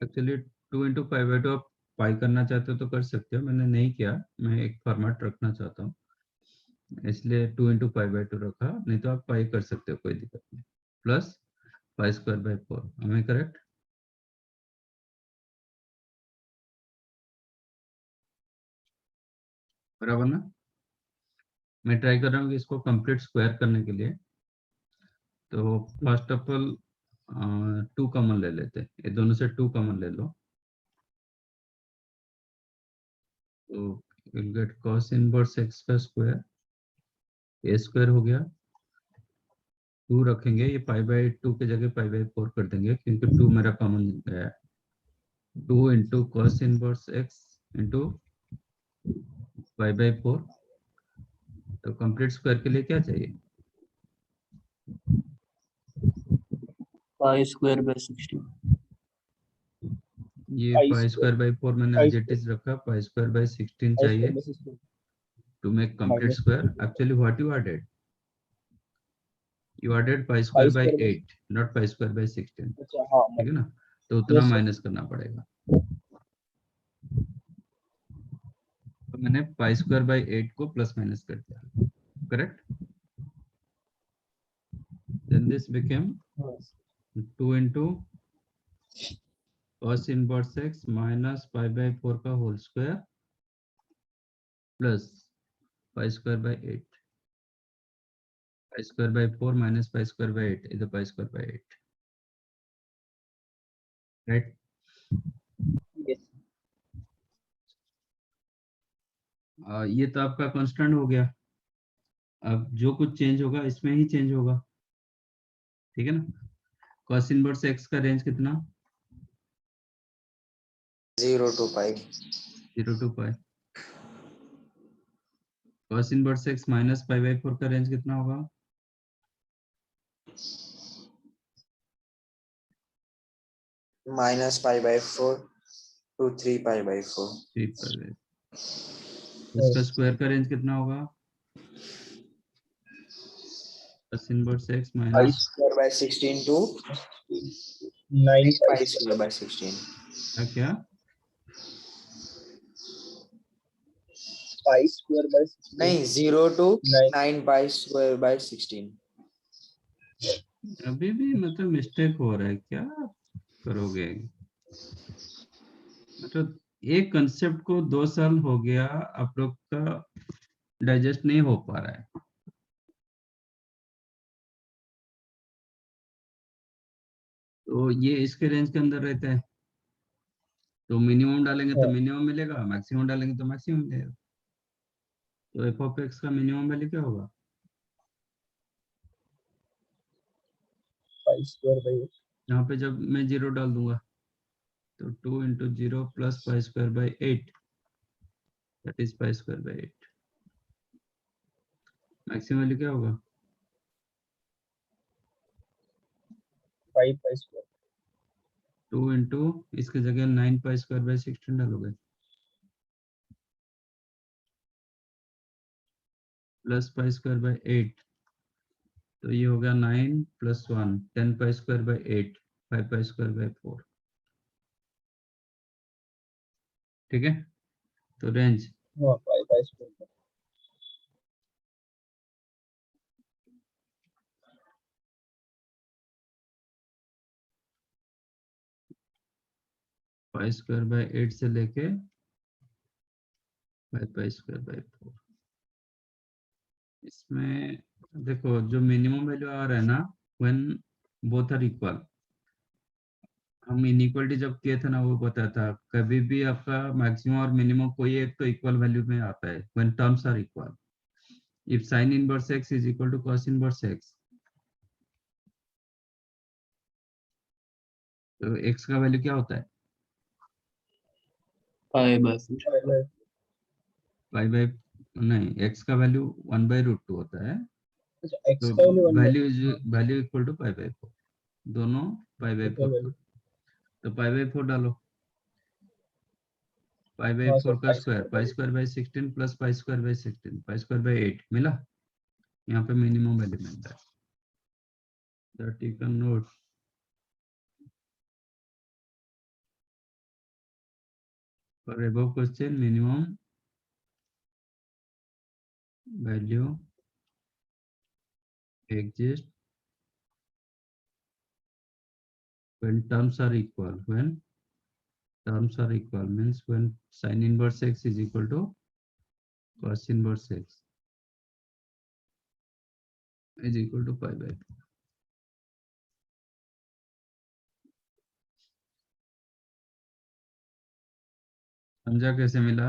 Actually 2 into pi by 2 आप पाई करना चाहते हो तो कर सकते हो, मैंने नहीं किया, मैं एक फॉर्मेट रखना चाहता हूँ इसलिए 2 into pi by 2 रखा, नहीं तो आप पाई कर सकते हो, कोई दिक्कत नहीं। Plus pi square bye 4। am I correct? बराबर ना? मैं ट्राई कर रहा हूँ कि इसको कंप्लीट स्क्वायर करने के लिए। तो फर्स्ट ऑफ ऑल 2 कॉमन ले लेते हैं, ये दोनों से 2 कॉमन ले लो, तो will get cos inverse x का स्क्वायर, ए स्क्वायर हो गया, 2 रखेंगे, ये पाई बाय 2 की जगह पाई बाय 4 कर देंगे क्योंकि 2 मेरा कॉमन गया है। 2 into cos inverse x into pi by 4। तो कंप्लीट स्क्वायर के लिए क्या चाहिए? पाई स्क्वायर बाय 16। ये पाई पाई स्क्वायर बाय 4 मैंने पाई एज इट इज रखा, पाई स्क्वायर बाय 16 पाई चाहिए square by 16 to make complete minus square. Actually what you added, you added pi square by square by- 8 not pi square by 16, अच्छा हाँ ठीक है ना, तो उतना Yes, sir. माइनस करना पड़ेगा। तो मैंने पाई स्क्वायर बाय 8 को प्लस माइनस कर दिया, करेक्ट। देन दिस बिकेम हाँ 2 into cos inverse x minus pi by 4 का whole square plus pi square by 8, pi square by 4 minus pi square by 8 is a pi square by 8, right? yes. ये तो आपका constant हो गया। अब जो कुछ चेंज होगा इसमें ही चेंज होगा, ठीक है ना। cos इनवर्स x का रेंज कितना, 0 to pi. 0 to pi। cos inverse x minus pi by 4 का रेंज कितना होगा, Minus pi by 4 to 3 pi by 4. 3 pi by, इसका स्क्वायर का रेंज कितना होगा, cos inverse x Pi minus Square by 16 to 9 pi pi square by 16. क्या pi square by 16 नहीं 0 to 9 9 pi square by 16. अभी भी मतलब मिस्टेक हो रहा है, क्या करोगे। मतलब एक कंसेप्ट को 2 साल हो गया, आप लोग का डाइजेस्ट नहीं हो पा रहा है। तो ये इसके रेंज के अंदर रहता है, तो मिनिमम डालेंगे तो हाँ मिनिमम मिलेगा, मैक्सिमम डालेंगे तो मैक्सिमम मिलेगा। तो एफ ऑफ एक्स का मिनिमम वैल्यू क्या होगा, pi square by 8 यहाँ पे जब मैं 0 डाल दूंगा तो 2 into 0 plus pi square by 8, that is pi square by 8। Maximum value क्या होगा, pi square 2 into इसके जगह 9 pi square by 16 डालोगे प्लस pi square by 8, तो ये होगा 9 plus 1 10 pi square by 8 5 pi square by 4, ठीक है। तो रेंज हाँ pi square by pi square by 8 से लेके 5 pi square by 4। इसमें देखो जो मिनिमम वैल्यू आ रहा है ना, व्हेन बोथ आर इक्वल, हम इनइक्वालिटी जब किए थे ना वो बताया था, कभी भी आपका मैक्सिमम और मिनिमम कोई एक तो इक्वल वैल्यू में आता है when terms are equal. If sin inverse x is equal to cos inverse x, तो x का वैल्यू क्या होता है, pi by 4. pi by pi by नहीं, x का वैल्यू 1/√2 होता है, अच्छा तो x का only 1 by value equal to pi by 4, दोनों पाई बाई okay 4 value तो पाई बाई 4 डालो, पाई बाई हाँ 4 सर का pi square square by pi square by 16 plus pi square by 16 pi square by 8 मिला, यहाँ पे मिनिमम वैल्यू मिलता है, that you can note. For above question, minimum value exists when terms are equal. When terms are equal means when sin inverse x is equal to cos inverse x is equal to pi by 4। समझा कैसे मिला।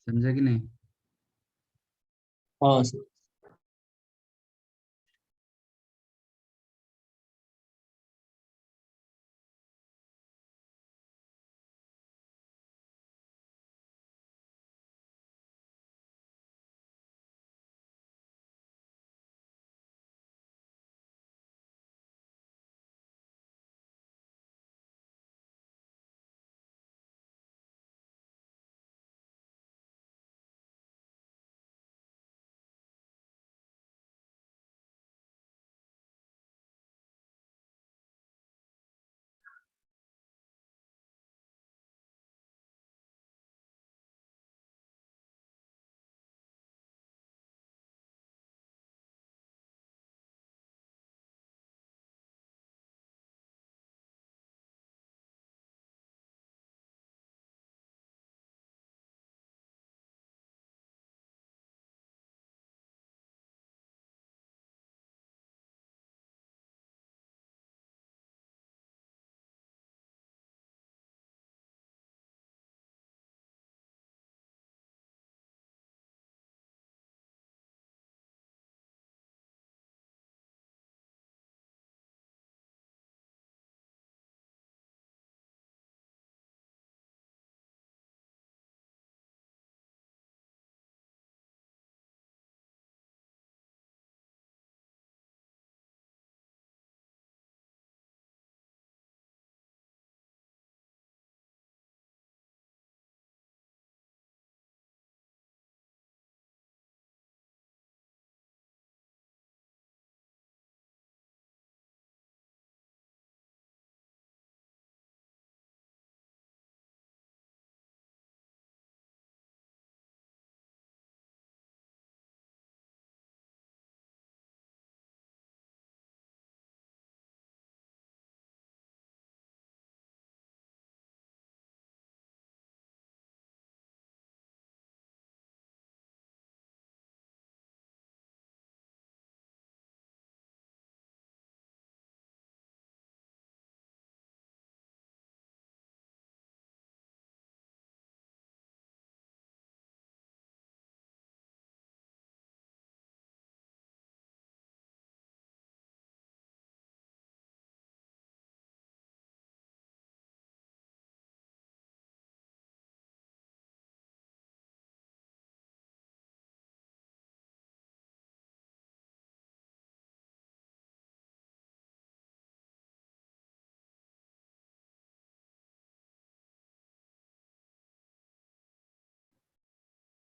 समझा कि नहीं। हाँ sir.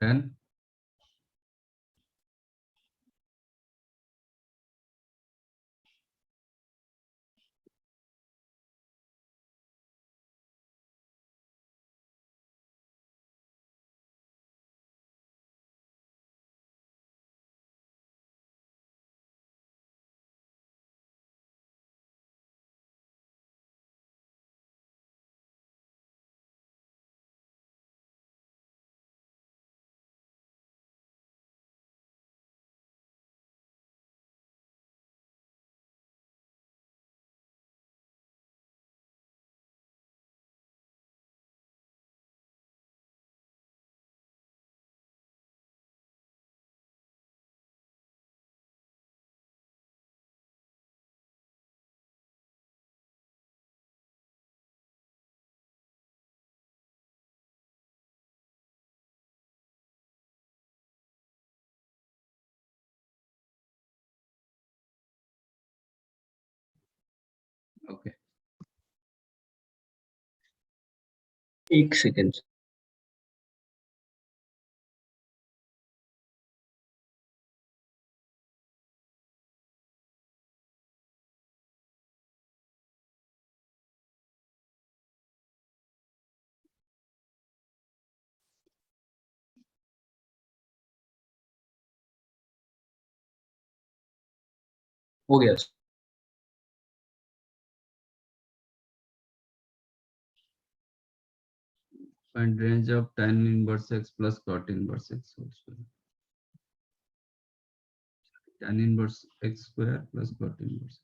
10, okay. एक second. हो गया। Find range of tan inverse x plus cot inverse x whole square. Tan inverse x square plus cot inverse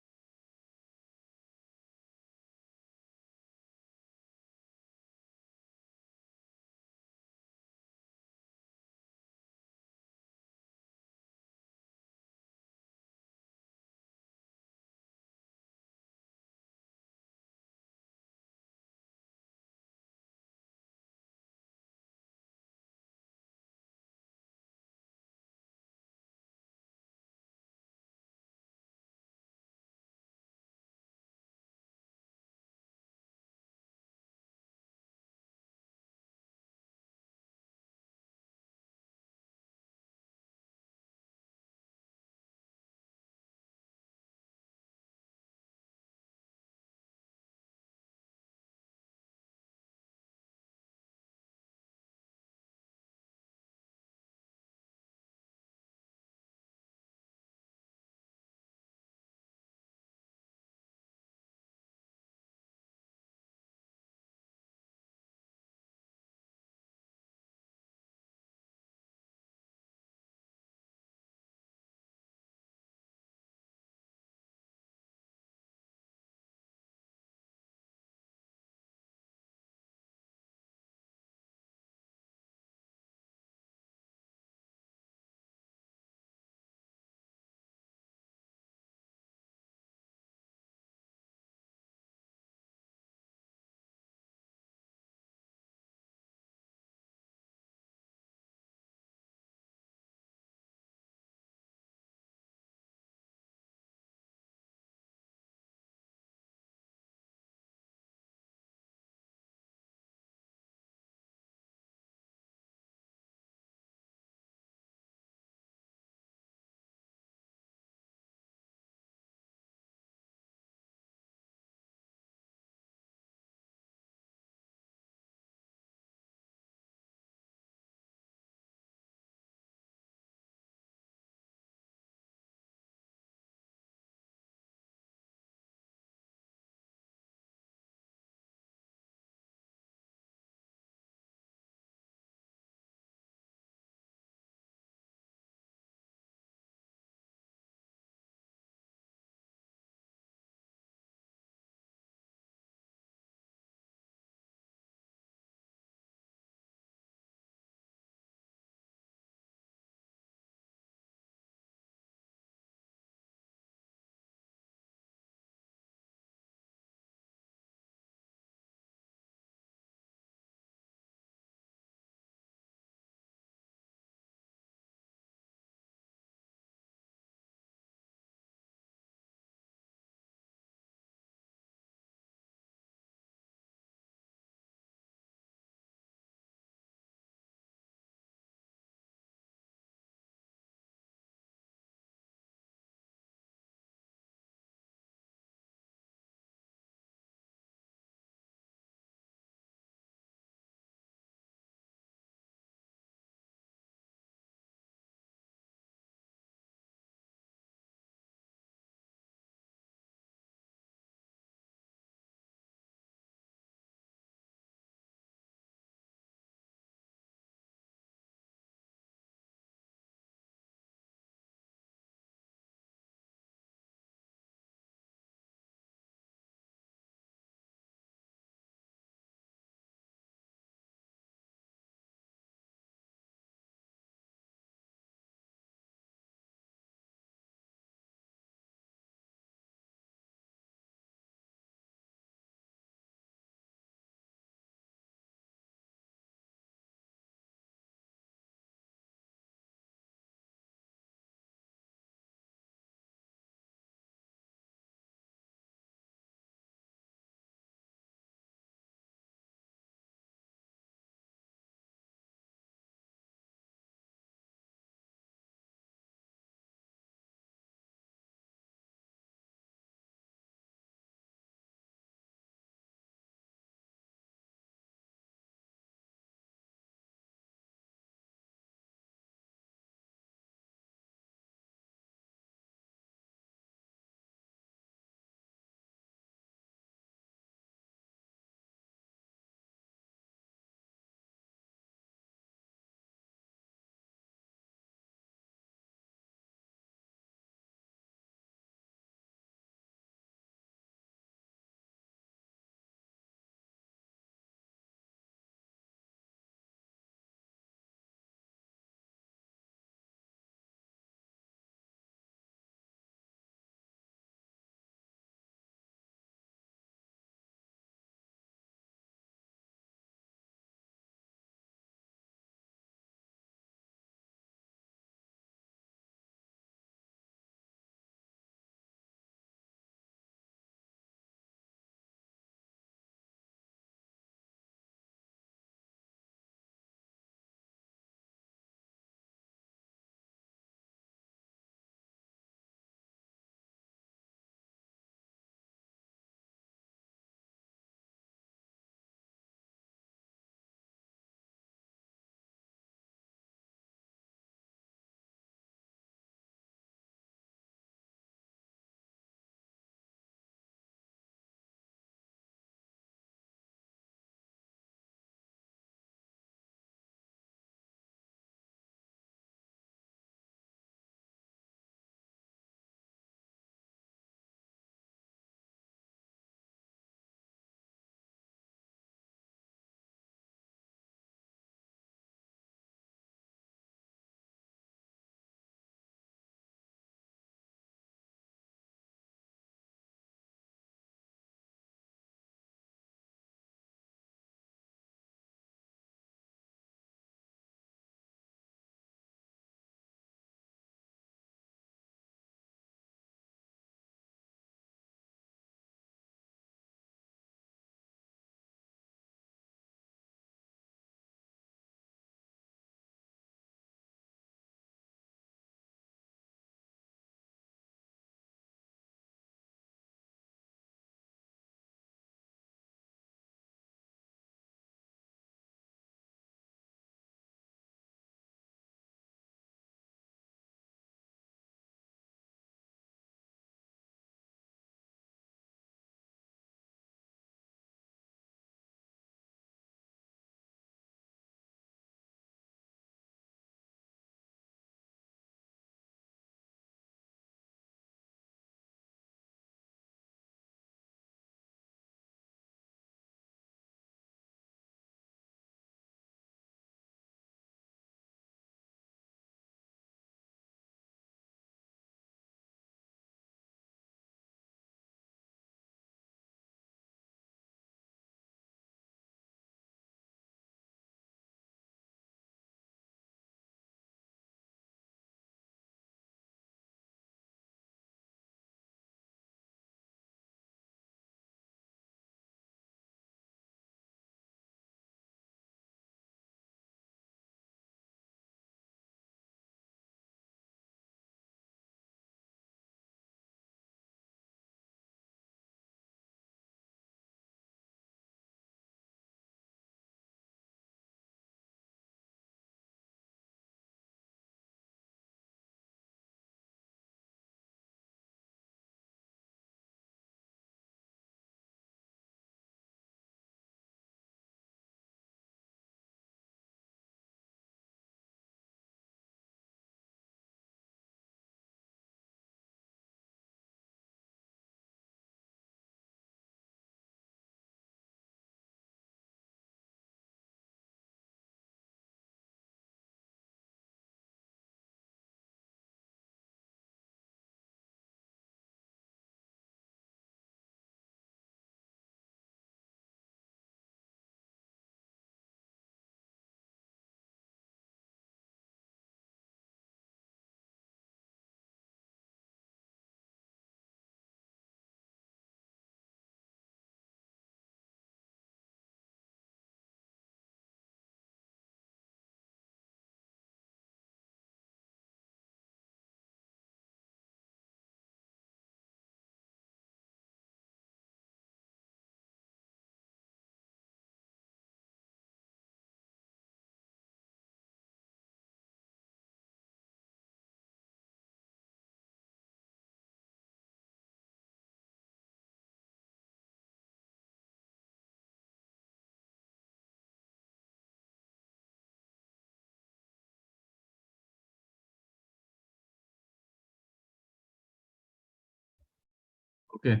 Okay,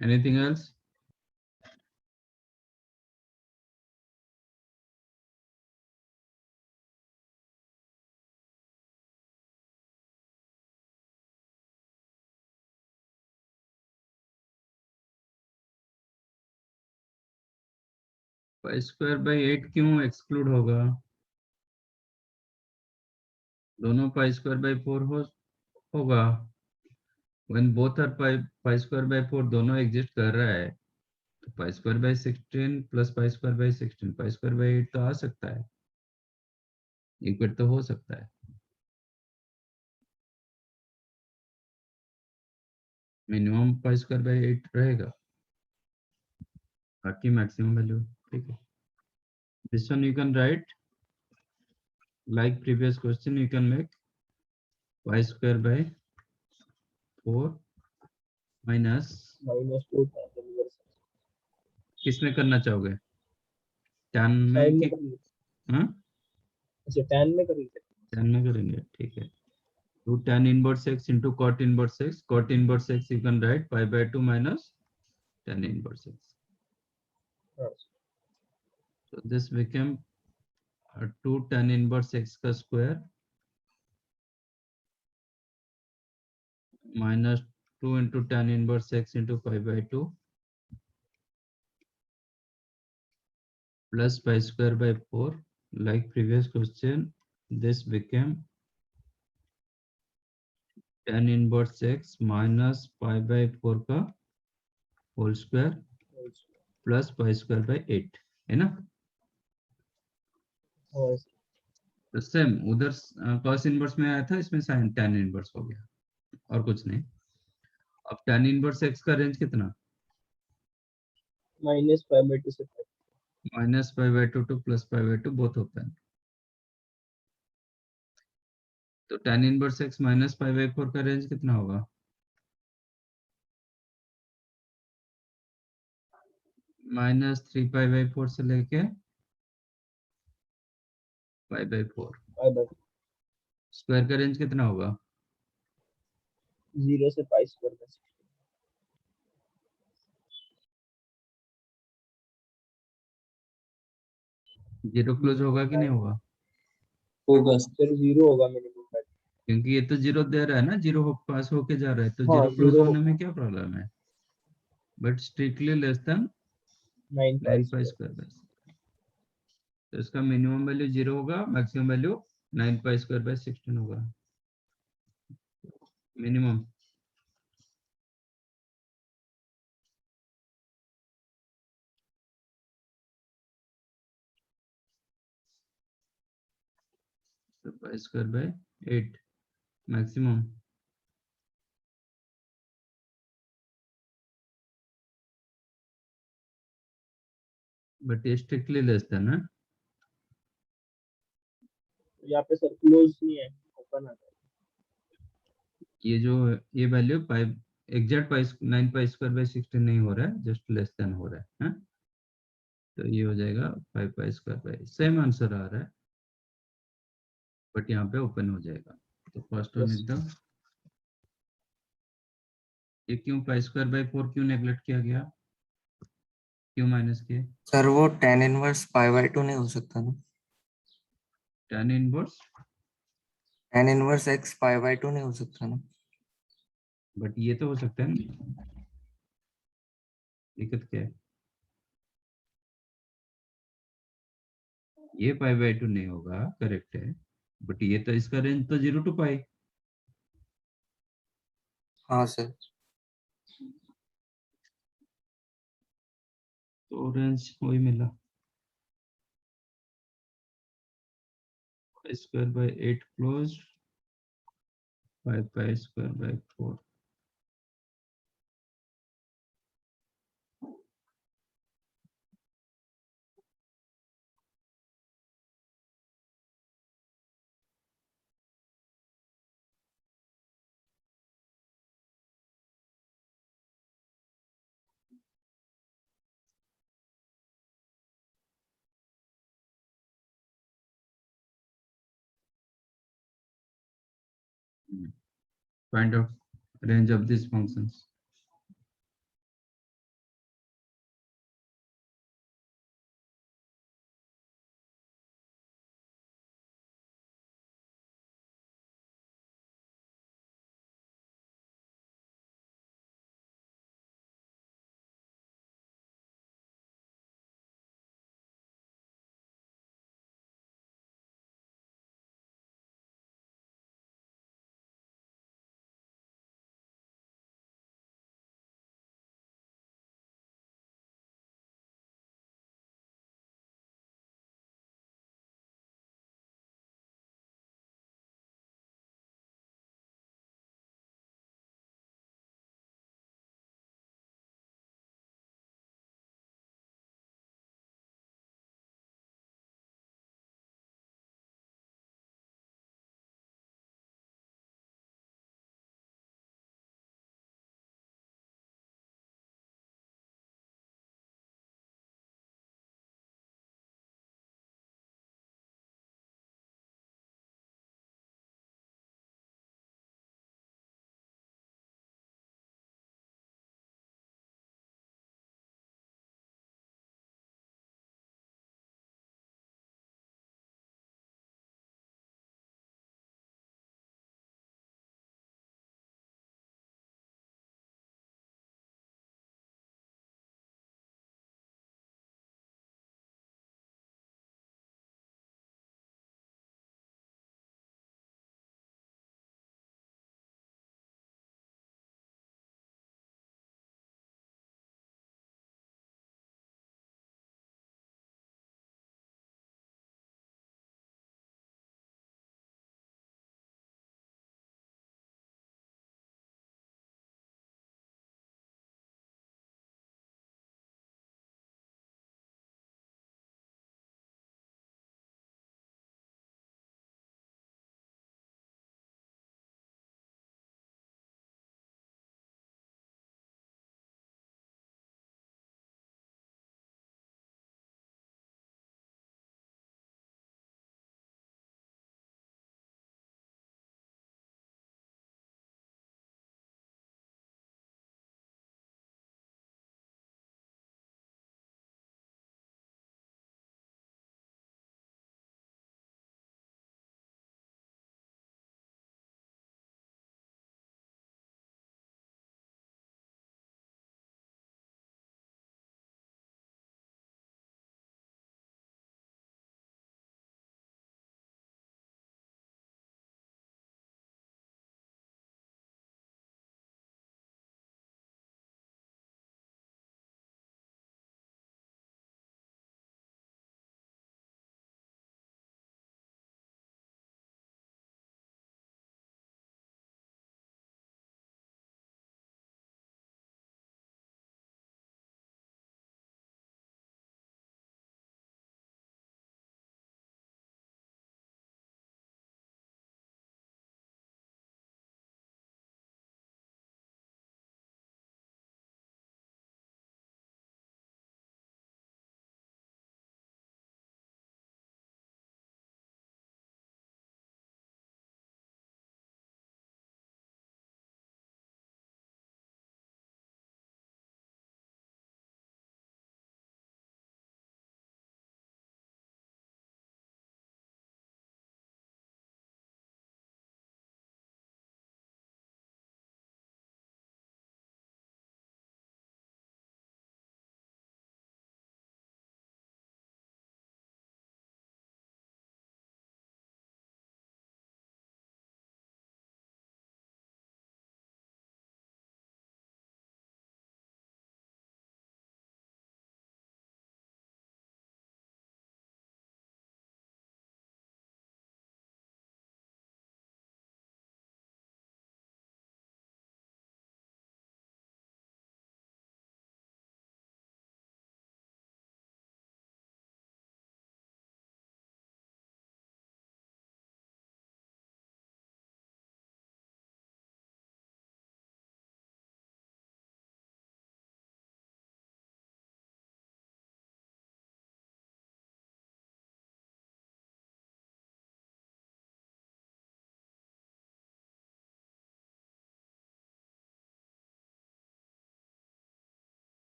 anything else? Pi square by 8 क्यों एक्सक्लूड होगा? दोनों पाई स्क्वायर बाई 4 होगा। when both are pi square by 4 दोनों exist कर रहा है तो pi square by 16 plus pi square by 16 pi square by 8 तो आ सकता है, इक्वल तो हो सकता है। मिनिमम पाई स्क्वायर बाई 8 रहेगा, बाकी मैक्सिमम वैल्यू। ठीक है, this one you can write like previous question, you can make pi square by 4 minus -2 tan inverse किसमें करना चाहोगे, tan में साइन में कि करेंगे। हाँ अच्छा tan में करेंगे। tan में करेंगे, ठीक है। तो tan inverse x into cot inverse x, cot inverse x you can write pi by 2 minus tan inverse x. हाँ So this became 2 tan inverse x का square minus 2 into tan inverse x into pi by 2 plus pi square by 4, like previous question this became tan inverse x minus pi by 4 का whole square plus pi square by 8 है ना। हाँ तो same उधर cos inverse में आया था, इसमें sin tan इनवर्स हो गया और कुछ नहीं। अब tan इनवर्स x का रेंज कितना, -5/2 से 5 minus pi by 2 to plus pi by 2 both open. तो tan inverse x minus pi by 4 का रेंज कितना होगा, -3 पाई बाई 4 से लेके पाई बाई 4। 5/2 स्क्वायर का रेंज कितना होगा, 0 से पाई स्क्वायर का 16 जीरो क्लोज होगा कि नहीं होगा, होगा फिर 0 होगा मिनिमम वैल्यू। क्योंकि ये तो जीरो दे रहा है ना, जीरो पास होके जा रहा है, तो हाँ जीरो क्लोज 0 होने में क्या प्रॉब्लम है, but strictly less than 9 pi 9 pi square. Square. तो इसका मिनिमम वैल्यू 0 होगा, maximum value 9 pi square by 16 होगा मिनिमम। तो पाई स्क्वायर बाय 8 मैक्सिमम। बट ये स्ट्रिक्टली लेस देन है, यहाँ पे सर क्लोज नहीं है, ओपन आता है। ये जो ये value pi exact pi 9 pi square by 16 नहीं हो रहा है, जस्ट लेस देन हो रहा है, हाँ? तो ये हो जाएगा 5 pi square by, same answer आ रहा है बट यहाँ पे ओपन हो जाएगा। तो फर्स्ट वन Yes. एकदम, ये क्यों पाई स्क्वायर बाय 4 क्यों नेगलेक्ट किया गया, क्यों माइनस किए, सर वो tan इनवर्स π/2 नहीं हो सकता ना, tan inverse, tan inverse x π/2 नहीं हो सकता ना। बट ये तो हो सकता है ना, दिक्कत क्या है, ये पाई बाय 2 नहीं होगा, करेक्ट है, बट ये तो इसका रेंज तो 0 टू पाई, हाँ सर। तो रेंज वही मिला, पाई square by 8 close 5 pi square bye 4। Find out range of these functions.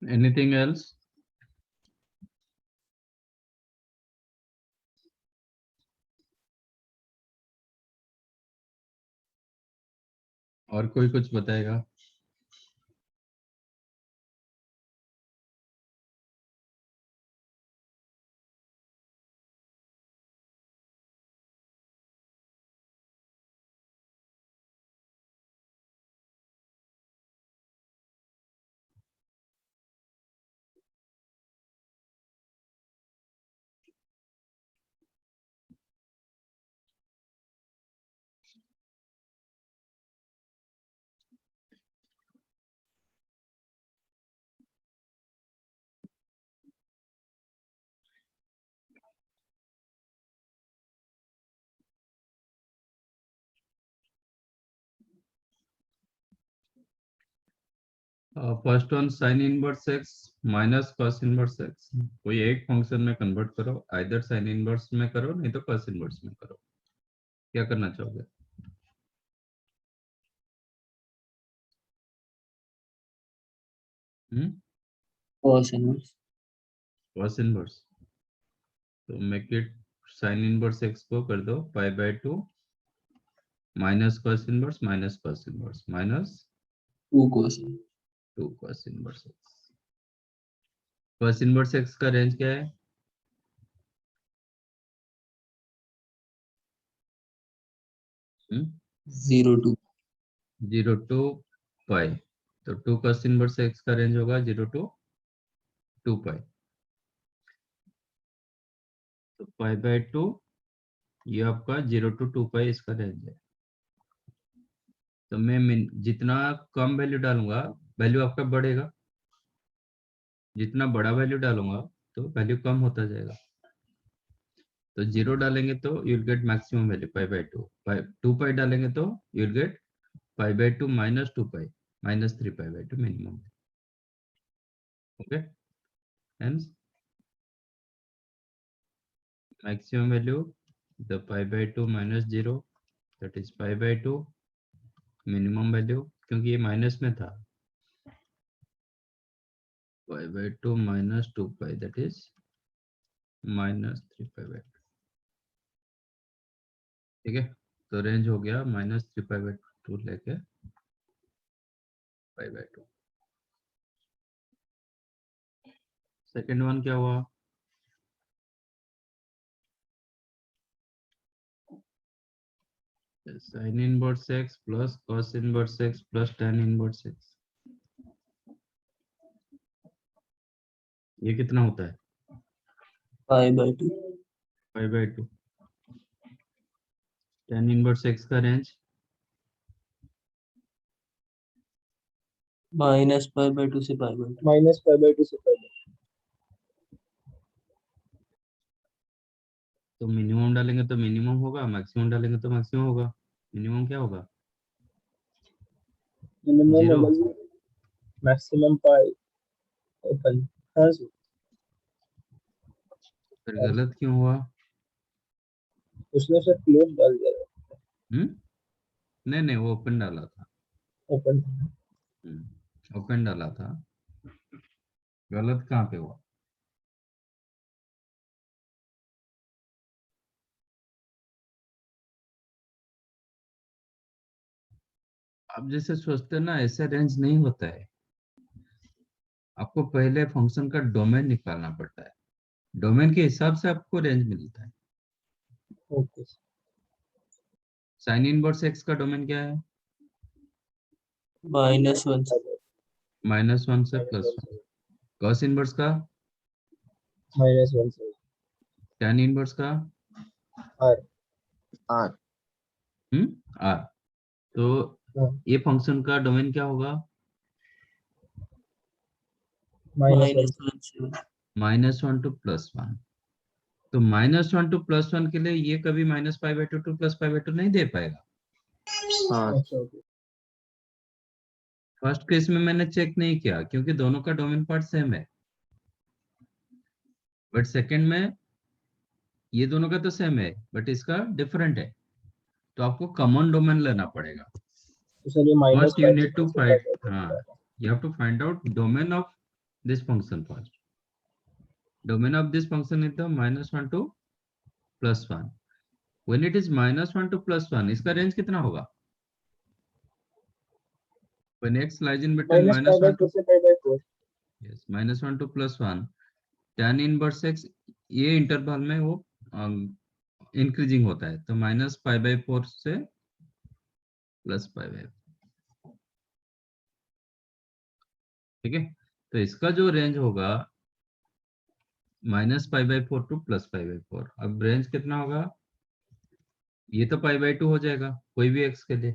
Anything else? और कोई कुछ बताएगा? First one sine inverse x minus cos inverse x, कोई एक फंक्शन में कन्वर्ट करो, आइदर साइन इनवर्स में करो नहीं तो कॉस इनवर्स में करो। क्या करना चाहोगे? cos inverse कॉस इनवर्स, तो make it sign inverse x को कर दो पाई by 2 minus cos inverse minus minus 2 cos 2 cos inverse x. Cos inverse x का रेंज क्या है? हम्म 0 to 0 टू पाई, तो 2 कॉस इनवर्स एक्स का रेंज होगा 0 टू 2 पाई, तो पाई बाय 2 ये आपका 0 टू 2 पाई इसका रेंज है। तो मैं जितना कम वैल्यू डालूंगा वैल्यू आपका बढ़ेगा, जितना बड़ा वैल्यू डालूंगा तो वैल्यू कम होता जाएगा। तो 0 डालेंगे तो you'll get maximum value pi by 2, 2 पाई डालेंगे तो you'll get pi by 2 minus 2 pi minus 3 pi by 2 minimum. Okay, hence maximum value the pi by 2 minus 0 that is pi by 2, minimum value क्योंकि ये minus में था pi by 2 minus 2 pi that is minus 3 pi by 2। ठीक है, तो range हो गया minus 3 pi by 2 लेके pi by 2। सेकेंड वन क्या हुआ? sin inverse x plus cos inverse x plus tan inverse x, ये कितना होता है? pi by 2 pi by 2। tan inverse x का रेंज minus pi by 2 से pi by 2 minus pi by 2 से pi by तो मिनिमम डालेंगे तो मिनिमम होगा, मैक्सिमम डालेंगे तो मैक्सिमम होगा। मिनिमम क्या होगा? मिनिमम 0। होगा मैक्सिमम पाई ओपन। हाँ सर, फिर गलत क्यों हुआ? उसने सर क्लोज डाल दिया नहीं नहीं, वो ओपन डाला था। ओपन। ओपन डाला था, गलत कहाँ पे हुआ? आप जैसे सोचते हैं ना, ऐसे रेंज नहीं होता है। आपको पहले फंक्शन का डोमेन निकालना पड़ता है, डोमेन के हिसाब से आपको रेंज मिलता है। ओके साइन इनवर्स एक्स का डोमेन क्या है? -1 से -1 से +1। कॉस इनवर्स का? -1 से टैन इनवर्स का? R R R. तो ये फंक्शन का डोमेन क्या होगा? -1 से -1 टू +1। तो -1 टू +1 के लिए ये कभी -π/2 टू +π/2 नहीं दे पाएगा। हाँ अच्छा ओके फर्स्ट केस में मैंने चेक नहीं किया क्योंकि दोनों का डोमेन पार्ट सेम है, बट सेकंड में ये दोनों का तो सेम है बट इसका डिफरेंट है, तो आपको कॉमन डोमेन लेना पड़ेगा। तो सर ये first you need to -5 find, हाँ, you have to find out domain of this function first. Domain of this function is the -1 to +1. When it is -1 to +1, इसका रेंज कितना होगा? When x lies in between minus pi by -1 two to से pi by four. yes -1 to +1, tan inverse x ये interval में वो increasing होता है, तो -π/4 से +π/4, ठीक है। तो इसका जो रेंज होगा -π/4 टू +π/4। अब रेंज कितना होगा? ये तो π/2 हो जाएगा कोई भी x के लिए,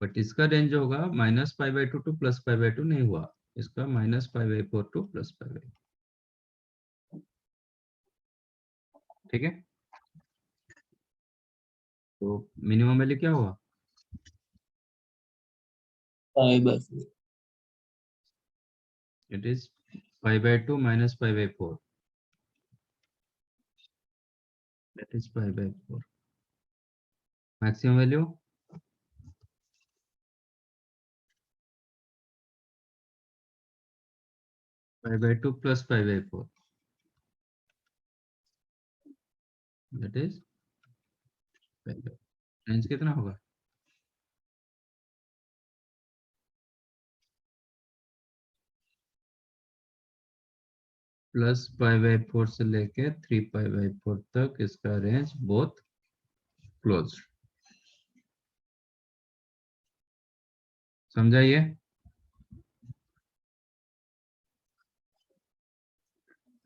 बट इसका रेंज होगा -π/2 टू +π/2 नहीं हुआ, इसका -π/4 टू +π/4, ठीक है। तो मिनिमम वैल्यू क्या हुआ? π/4। It is π/2 -π/4, that is π/4। Maximum value π/2 plus π/4, that is π/4। Range कितना होगा? +π/4 से लेके 3π/4 तक इसका रेंज बोथ क्लोज। समझाइए।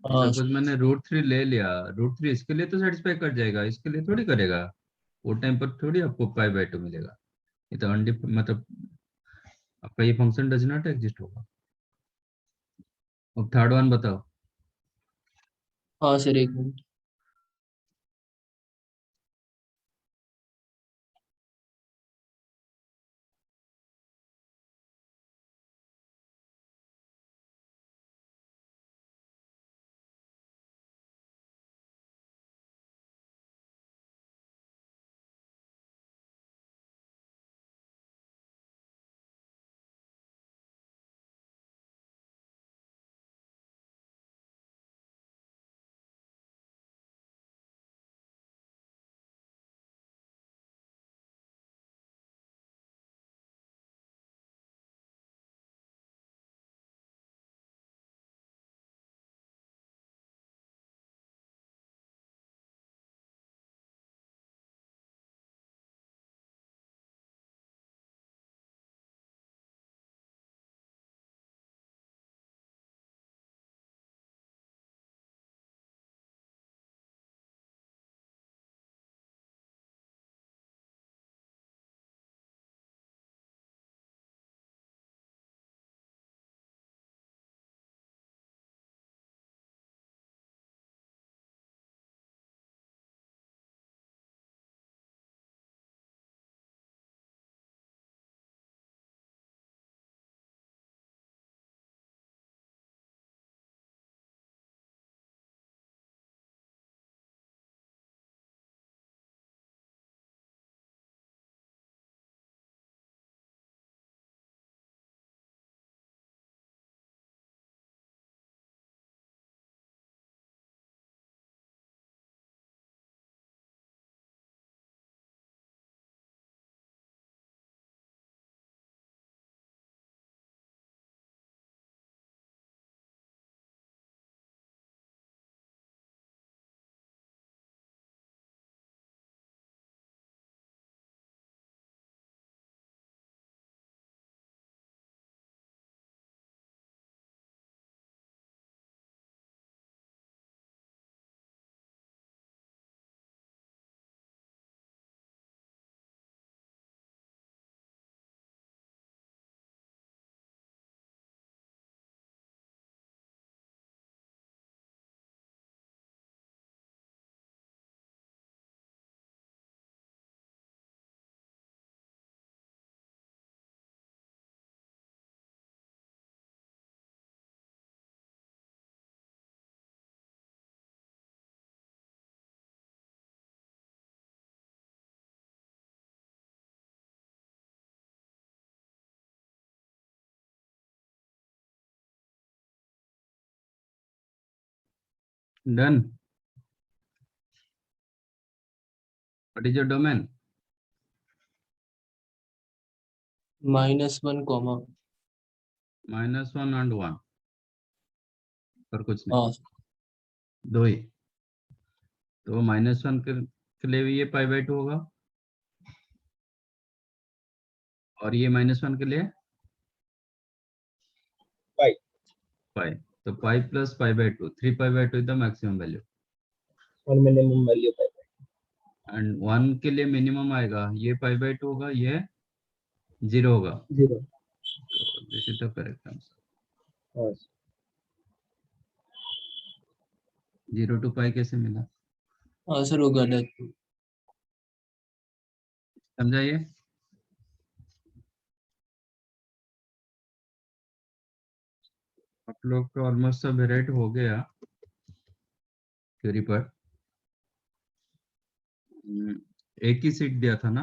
हाँ सपोज मैंने √3 ले लिया, √3 इसके लिए तो सेटिस्फाई कर जाएगा, इसके लिए थोड़ी करेगा, वो टाइम पर थोड़ी आपको π/2 मिलेगा। ये तो मतलब आपका ये फंक्शन डज नॉट एग्जिस्ट होगा। अब थर्ड वन बताओ। हाँ सर, एक minute. Done. What is your domain? -1, comma. -1 and 1. और कुछ नहीं, हाँ दो ही। तो -1 के लिए भी ये π/2 होगा, और ये -1 के लिए पाई। पाई। तो pi plus π/2, 3π/2 is the maximum value, और मिनिमम वैल्यू पाई। एंड 1 के लिए मिनिमम आएगा, ये π/2 होगा, ये 0 होगा। 0। तो this is the correct answer. हाँ 0 to पाई कैसे मिला, हाँ सर वो गलत। समझा ये? आप लोग तो ऑलमोस्ट सब वेराइट हो गया थ्योरी पर। एक ही सीट दिया था ना,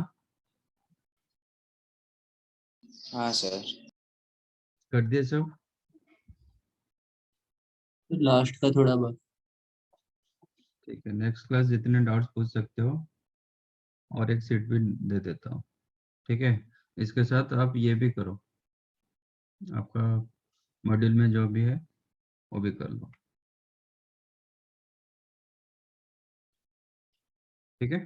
हाँ सर। कर दिए सब? लास्ट का थोड़ा बहुत। ठीक है, नेक्स्ट क्लास जितने डाउट्स पूछ सकते हो, और एक सीट भी दे देता हूँ। ठीक है, इसके साथ आप ये भी करो, आपका मॉड्यूल में जो भी है वो भी कर लो। ठीक है।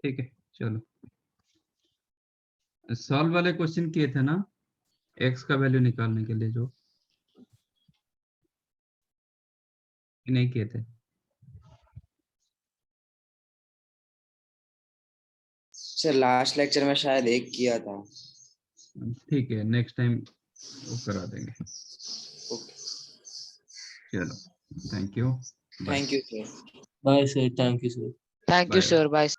ठीक है, चलो। सॉल्व वाले क्वेश्चन किए थे ना, एक्स का वैल्यू निकालने के लिए, जो कि नहीं किए थे? सर लास्ट लेक्चर में शायद एक किया था। ठीक है, नेक्स्ट टाइम वो करा देंगे। ओके, चलो, thank you, bye thank you sir. Bye sir, thank you sir. Thank you, bye sir. Bye.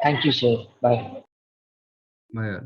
Thank you, sir. Bye. Bye.